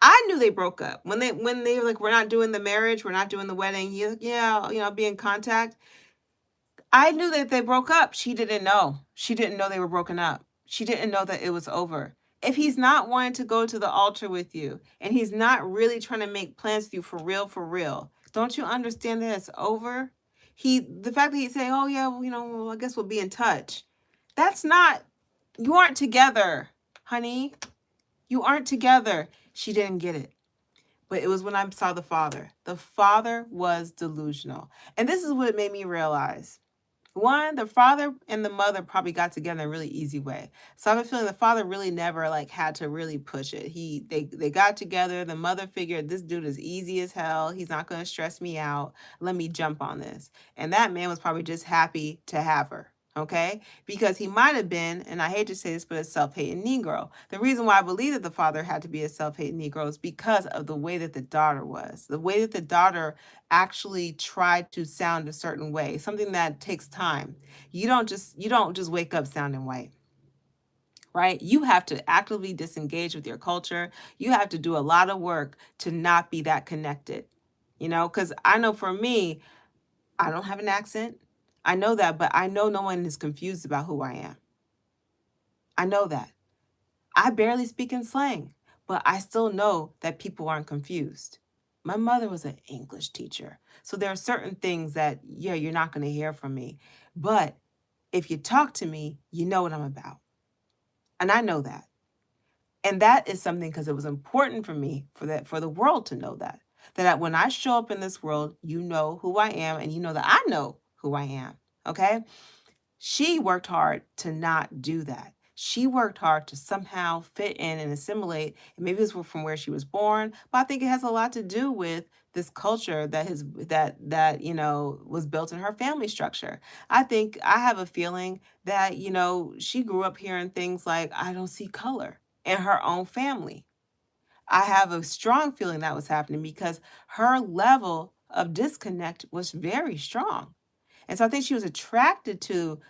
I knew they broke up. When they were like, we're not doing the marriage, we're not doing the wedding. Yeah, be in contact. I knew that they broke up. She didn't know. She didn't know they were broken up. She didn't know that it was over. If he's not wanting to go to the altar with you and he's not really trying to make plans with you for real, don't you understand that it's over? The fact that he's saying, oh yeah, well, I guess we'll be in touch. That's not, you aren't together, honey. You aren't together. She didn't get it. But it was when I saw the father. The father was delusional. And this is what it made me realize. One, the father and the mother probably got together in a really easy way. So I have a feeling the father really never like had to really push it. They got together. The mother figured this dude is easy as hell. He's not going to stress me out. Let me jump on this. And that man was probably just happy to have her. Okay, because he might have been, and I hate to say this, but a self-hating Negro. The reason why I believe that the father had to be a self-hating Negro is because of the way that the daughter was. The way that the daughter actually tried to sound a certain way, something that takes time. You don't just wake up sounding white, right? You have to actively disengage with your culture. You have to do a lot of work to not be that connected. Because I know for me, I don't have an accent. I know that, but I know no one is confused about who I am. I know that. I barely speak in slang, but I still know that people aren't confused. My mother was an English teacher. So there are certain things that, yeah, you're not going to hear from me. But if you talk to me, you know what I'm about. And I know that. And that is something because it was important for me for the world to know that. That when I show up in this world, you know who I am and you know that I know who I am. Okay? She worked hard to not do that. She worked hard to somehow fit in and assimilate. And maybe it's from where she was born, but I think it has a lot to do with this culture that was built in her family structure. I have a feeling that, she grew up hearing things like, I don't see color in her own family. I have a strong feeling that was happening because her level of disconnect was very strong. And so I think she was attracted to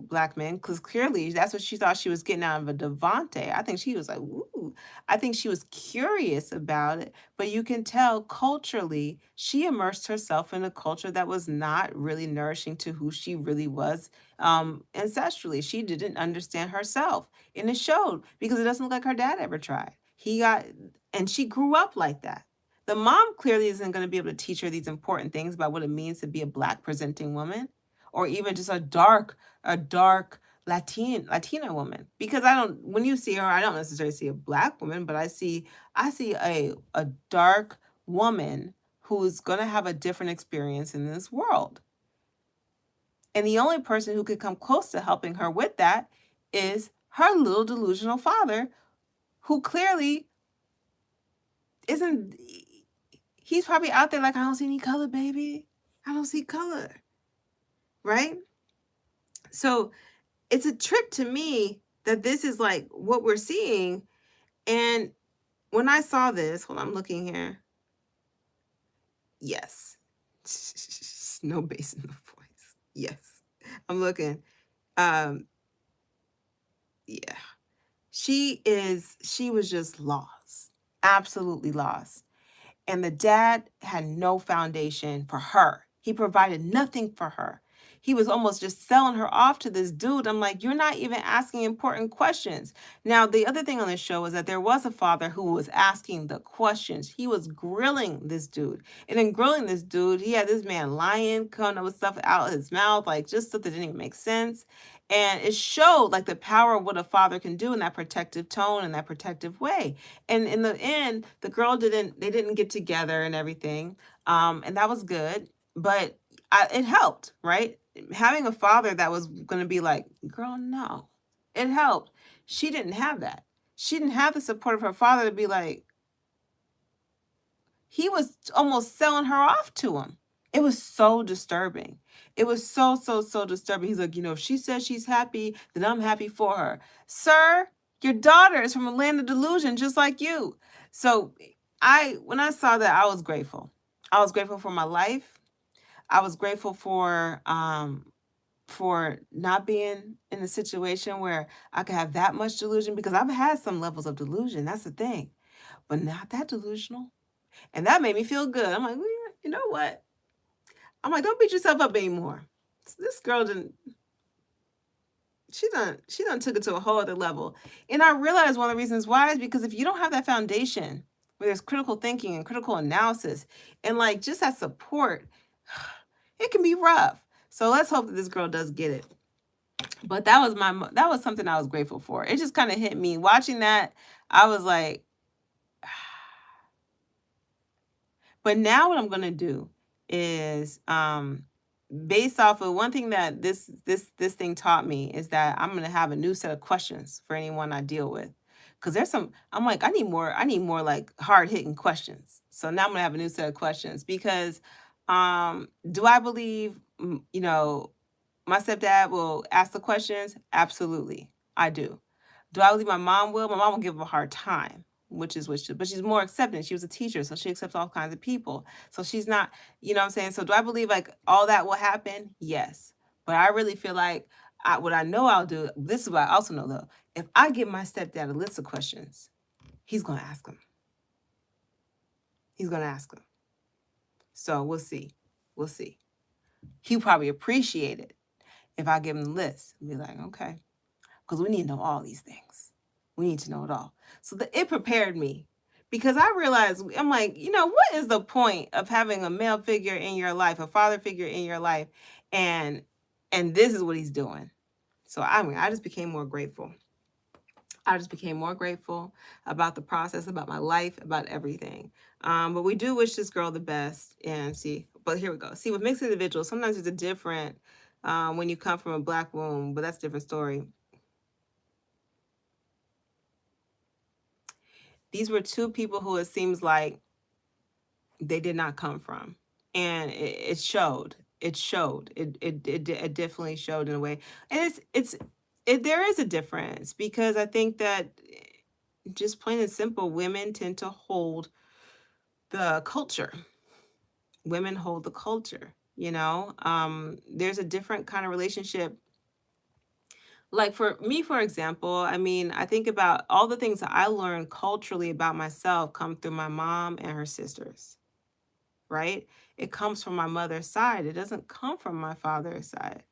black men because clearly that's what she thought she was getting out of a Devante. I think she was like, ooh. I think she was curious about it, but you can tell culturally she immersed herself in a culture that was not really nourishing to who she really was ancestrally. She didn't understand herself, and it showed because it doesn't look like her dad ever tried. And she grew up like that. The mom clearly isn't going to be able to teach her these important things about what it means to be a black presenting woman or even just a dark Latina woman. Because when you see her, I don't necessarily see a black woman, but I see a dark woman who's going to have a different experience in this world. And the only person who could come close to helping her with that is her little delusional father, who clearly isn't, he's probably out there like, I don't see any color, baby. I don't see color. Right? So it's a trip to me that this is like what we're seeing. And when I saw this, hold on, I'm looking here. Yes. No bass in the voice. Yes. I'm looking. Um, yeah. She was just lost. Absolutely lost. And the dad had no foundation for her. He provided nothing for her. He was almost just selling her off to this dude. I'm like, you're not even asking important questions. Now, the other thing on this show is that there was a father who was asking the questions. He was grilling this dude. And in grilling this dude, he had this man lying, coming up with stuff out his mouth, like just stuff that didn't even make sense. And it showed like the power of what a father can do in that protective tone and that protective way. And in the end, they didn't get together and everything. And that was good. But it helped, right? Having a father that was going to be like, girl, no, it helped. She didn't have that. She didn't have the support of her father to be like, he was almost selling her off to him. It was so disturbing. It was so, so, so disturbing. He's like, if she says she's happy, then I'm happy for her. Sir, your daughter is from a land of delusion, just like you. So when I saw that, I was grateful. I was grateful for my life. I was grateful for not being in a situation where I could have that much delusion, because I've had some levels of delusion. That's the thing, but not that delusional. And that made me feel good. I'm like, well, yeah, you know what? I'm like, don't beat yourself up anymore. This girl didn't. She done took it to a whole other level. And I realized one of the reasons why is because if you don't have that foundation where there's critical thinking and critical analysis and like just that support, it can be rough. So let's hope that this girl does get it. But that was something I was grateful for. It just kind of hit me watching that. I was like, but now what I'm gonna do is based off of one thing that this thing taught me is that I'm gonna have a new set of questions for anyone I deal with. Cause there's some I'm like, I need more like hard hitting questions. So now I'm gonna have a new set of questions because do I believe my stepdad will ask the questions? Absolutely. I do. Do I believe my mom will? My mom will give him a hard time, but she's more accepting. She was a teacher, so she accepts all kinds of people. So she's not, you know what I'm saying? So do I believe like all that will happen? Yes. But I really feel like what I know I'll do, this is what I also know though. If I give my stepdad a list of questions, he's going to ask them. He's going to ask them. So we'll see. We'll see. He'll probably appreciate it if I give him the list and be like, okay, because we need to know all these things. We need to know it all. So it prepared me because I realized, I'm like, what is the point of having a male figure in your life, a father figure in your life, and this is what he's doing. So I just became more grateful. I just became more grateful about the process, about my life, about everything. But we do wish this girl the best. And see, but here we go. See, with mixed individuals, sometimes there's a different when you come from a black womb, but that's a different story. These were two people who it seems like they did not come from, and it showed. It showed. It definitely showed in a way, and there is a difference because I think that just plain and simple, women tend to hold the culture. Women hold the culture. There's a different kind of relationship. Like for me, for example, I mean, I think about all the things that I learned culturally about myself come through my mom and her sisters, right? It comes from my mother's side. It doesn't come from my father's side.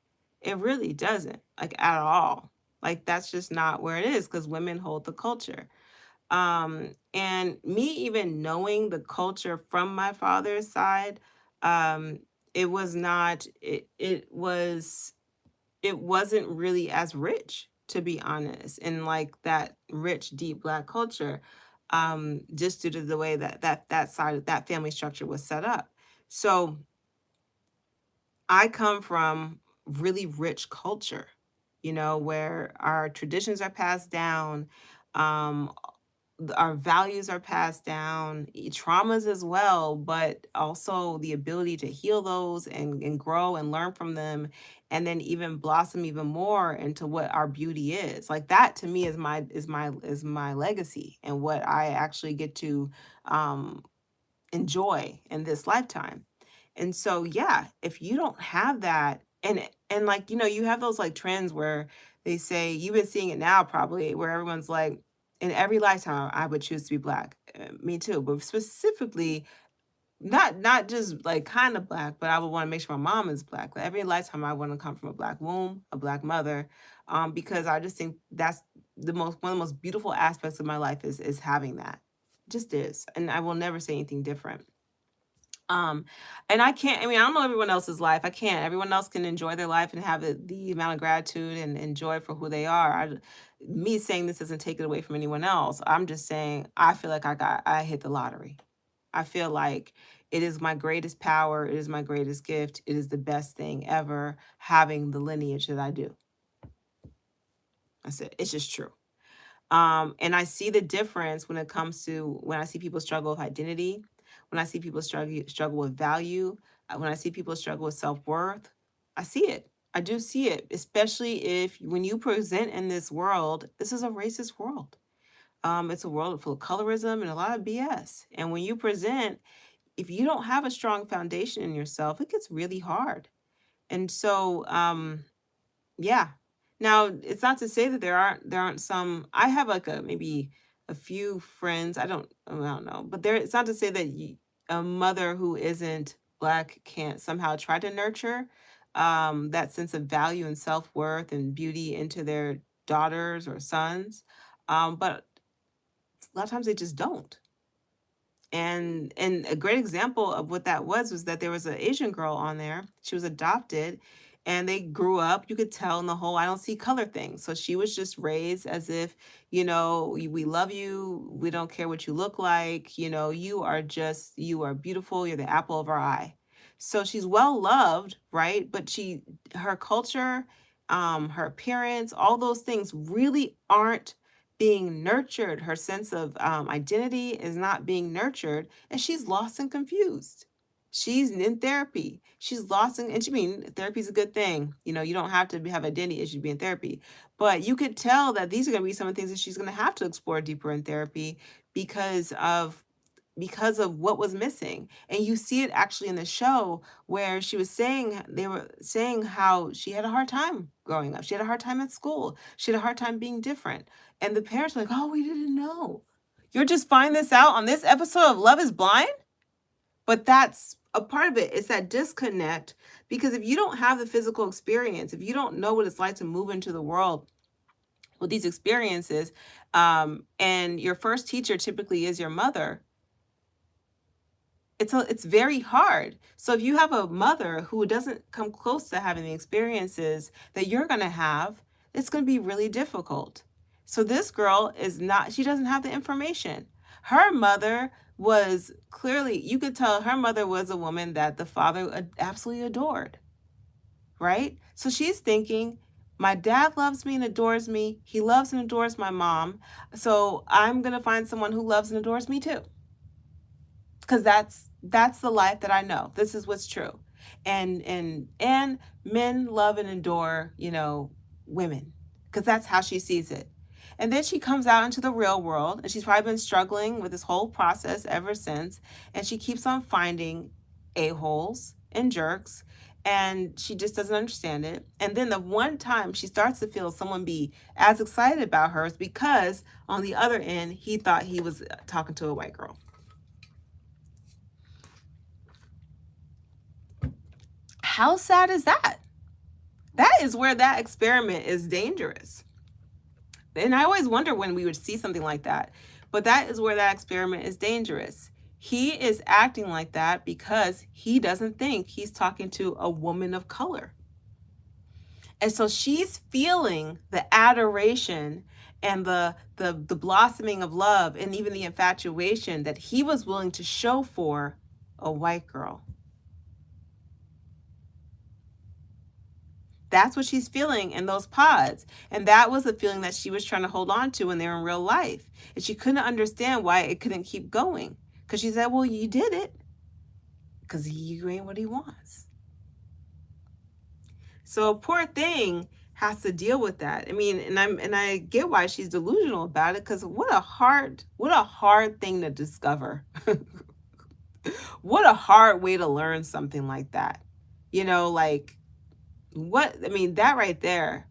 It really doesn't, like at all. Like that's just not where it is because women hold the culture. And me even knowing the culture from my father's side, um, it was not, it wasn't really as rich, to be honest, in like that rich deep black culture, just due to the way that side of that family structure was set up. So I come from really rich culture, where our traditions are passed down, um our values are passed down, traumas as well, but also the ability to heal those and grow and learn from them, and then even blossom even more into what our beauty is. Like that to me is my legacy and what I actually get to um, enjoy in this lifetime. And so, yeah, if you don't have that, and like you have those like trends where they say you've been seeing it now probably where everyone's like, in every lifetime I would choose to be black. Me too, but specifically not just like kind of black, but I would want to make sure my mom is black. Like, every lifetime I want to come from a black womb, a black mother, because I just think that's one of the most beautiful aspects of my life is having that. Just is, and I will never say anything different. Um, and I mean, I don't know everyone else's life. I can't. Everyone else can enjoy their life and have the amount of gratitude and joy for who they are. Me saying this doesn't take it away from anyone else. I'm just saying I feel like I hit the lottery. I feel like It is my greatest power. It is my greatest gift. It is the best thing ever having the lineage that I do. That's it. It's just true. And I see the difference when it comes to when I see people struggle with identity, when I see people struggle with value, when I see people struggle with self-worth. I see it. I do see it, especially if when you present in this world, this is a racist world. It's a world full of colorism and a lot of BS. And when you present, if you don't have a strong foundation in yourself, it gets really hard. And so, yeah. Now, it's not to say that there aren't some. I have like a maybe a few friends. I don't know, but there. It's not to say that a mother who isn't Black can't somehow try to nurture that sense of value and self-worth and beauty into their daughters or sons. But a lot of times they just don't. And a great example of what that was that there was an Asian girl on there. She was adopted, and they grew up, you could tell in the whole "I don't see color" thing. So she was just raised as if, we love you, we don't care what you look like, you are beautiful, you're the apple of our eye. So she's well loved, right? But her culture, her appearance, all those things really aren't being nurtured. Her sense of identity is not being nurtured, and she's lost and confused. She's in therapy. She's lost, and she mean therapy is a good thing. You don't have to have identity issues to be in therapy, but you could tell that these are going to be some of the things that she's going to have to explore deeper in therapy because of what was missing. And you see it actually in the show where they were saying how she had a hard time growing up. She had a hard time at school. She had a hard time being different. And the parents were like, "Oh, we didn't know. You're just finding this out on this episode of Love is Blind?" But that's a part of it. It's that disconnect, because if you don't have the physical experience, if you don't know what it's like to move into the world with these experiences, and your first teacher typically is your mother, it's very hard. So if you have a mother who doesn't come close to having the experiences that you're going to have, it's going to be really difficult. So this girl she doesn't have the information. Her mother was clearly, you could tell her mother was a woman that the father absolutely adored, right? So she's thinking, my dad loves me and adores me. He loves and adores my mom. So I'm going to find someone who loves and adores me too, because that's the life that I know. This is what's true. And men love and adore, women, because that's how she sees it. And then she comes out into the real world, and she's probably been struggling with this whole process ever since, and she keeps on finding a-holes and jerks, and she just doesn't understand it. And then the one time she starts to feel someone be as excited about her is because on the other end he thought he was talking to a white girl. How sad is that? That is where that experiment is dangerous. And I always wonder when we would see something like that. But that is where that experiment is dangerous. He is acting like that because he doesn't think he's talking to a woman of color. And so she's feeling the adoration and the blossoming of love and even the infatuation that he was willing to show for a white girl. That's what she's feeling in those pods. And that was the feeling that she was trying to hold on to when they were in real life. And she couldn't understand why it couldn't keep going. Because she said, well, you did it. Because you ain't what he wants. So a poor thing has to deal with that. I mean, and I get why she's delusional about it, because what a hard thing to discover. What a hard way to learn something like that. That right there,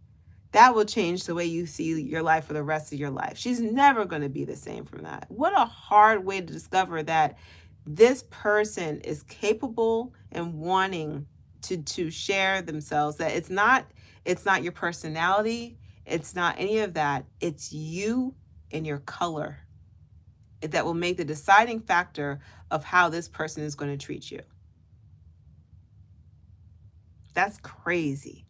that will change the way you see your life for the rest of your life. She's never going to be the same from that. What a hard way to discover that this person is capable and wanting to share themselves, that it's not your personality, it's not any of that. It's you and your color that will make the deciding factor of how this person is going to treat you. That's crazy.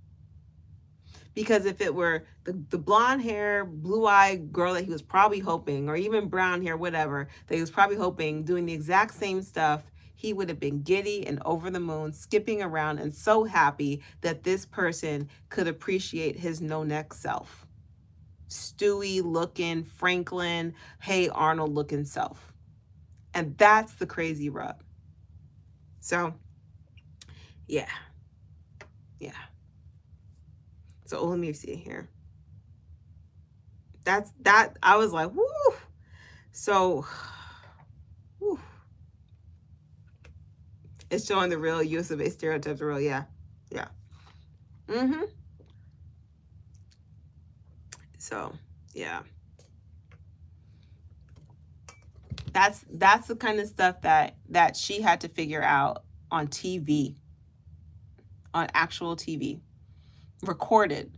Because if it were the blonde hair, blue eyed girl that he was probably hoping, or even brown hair, whatever, that he was probably hoping, doing the exact same stuff, he would have been giddy and over the moon, skipping around and so happy that this person could appreciate his no neck self. Stewie looking, Franklin, hey Arnold looking self. And that's the crazy rub. So, yeah, yeah. So let me see here. That I was like, whoo. So, whew, it's showing the real use of a stereotype. The real, yeah, yeah. Mm-hmm. So, yeah, that's the kind of stuff that she had to figure out on TV, on actual TV, recorded.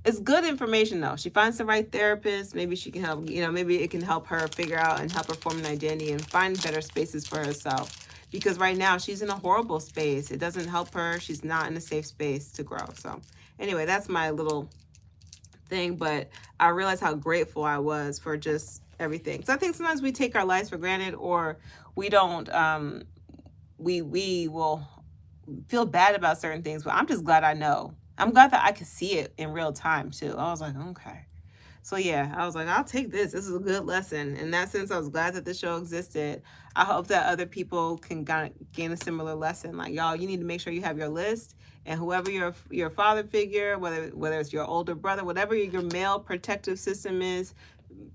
It's good information though. She finds the right therapist. Maybe she can help, maybe it can help her figure out and help her form an identity and find better spaces for herself. Because right now she's in a horrible space. It doesn't help her. She's not in a safe space to grow. So anyway, that's my little thing. But I realized how grateful I was for just everything. So I think sometimes we take our lives for granted, or we don't, we will feel bad about certain things, but I'm just glad I know. I'm glad that I could see it in real time too. I was like, okay. So yeah, I was like, I'll take this. This is a good lesson. In that sense, I was glad that the show existed. I hope that other people can gain a similar lesson. Like, y'all, you need to make sure you have your list, and whoever your father figure, whether it's your older brother, whatever your male protective system is,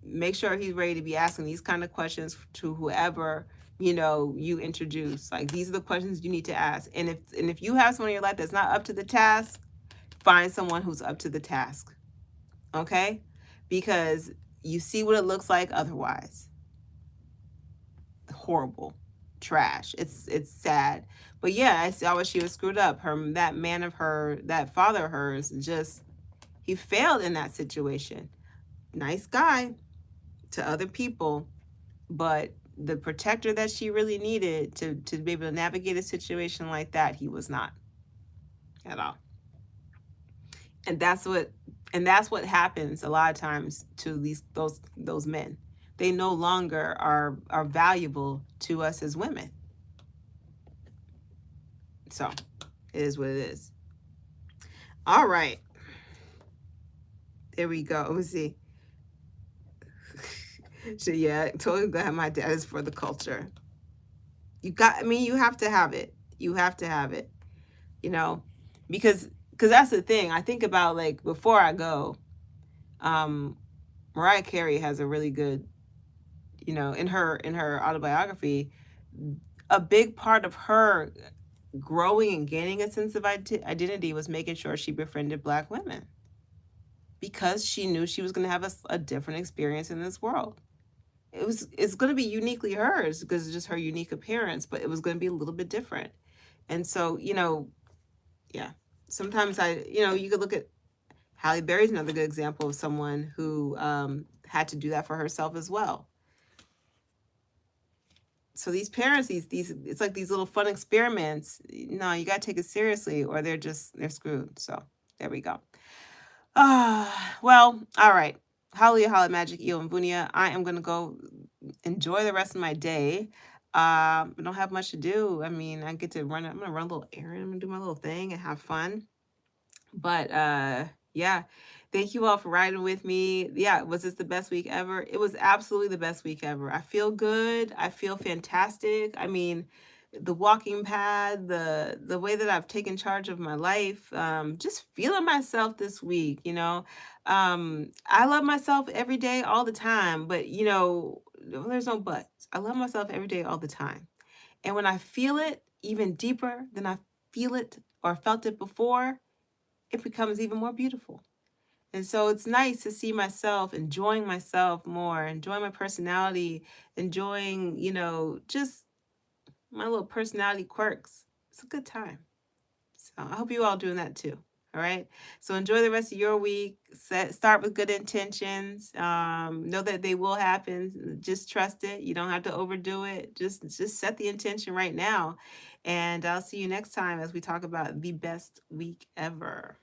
make sure he's ready to be asking these kind of questions to whoever you introduce. Like, these are the questions you need to ask. And if you have someone in your life that's not up to the task, find someone who's up to the task. Okay? Because you see what it looks like otherwise. Horrible. Trash. It's sad. But yeah, I saw what she was screwed up. That man of her, that father of hers, just he failed in that situation. Nice guy to other people, but the protector that she really needed to be able to navigate a situation like that, he was not at all. And that's what happens a lot of times to those men. They no longer are valuable to us as women. So it is what it is. All right. There we go. Let's see. So yeah, totally glad my dad is for the culture. You have to have it. You have to have it. Because that's the thing. I think about, like, before I go, Mariah Carey has a really good, in her autobiography, a big part of her growing and gaining a sense of identity was making sure she befriended Black women, because she knew she was going to have a different experience in this world. It's going to be uniquely hers because it's just her unique appearance, but it was going to be a little bit different. And so, yeah, sometimes you could look at Halle Berry's another good example of someone who had to do that for herself as well. So these parents, it's like these little fun experiments. No, you got to take it seriously, or they're screwed. So there we go. Well, all right. Hallelujah, Holly Magic, Eo, and Vunia. I am going to go enjoy the rest of my day. I don't have much to do. I mean, I'm going to run a little errand. I'm going to do my little thing and have fun. But yeah, thank you all for riding with me. Yeah, was this the best week ever? It was absolutely the best week ever. I feel good. I feel fantastic. I mean, the walking pad, the way that I've taken charge of my life, just feeling myself this week. I love myself every day, all the time. But there's no buts. I love myself every day, all the time. And when I feel it even deeper than I feel it or felt it before, it becomes even more beautiful. And so it's nice to see myself enjoying myself more, enjoying my personality, enjoying, just my little personality quirks. It's a good time. So I hope you all doing that too. All right. So enjoy the rest of your week. Start with good intentions. Know that they will happen. Just trust it. You don't have to overdo it. Just set the intention right now. And I'll see you next time as we talk about the best week ever.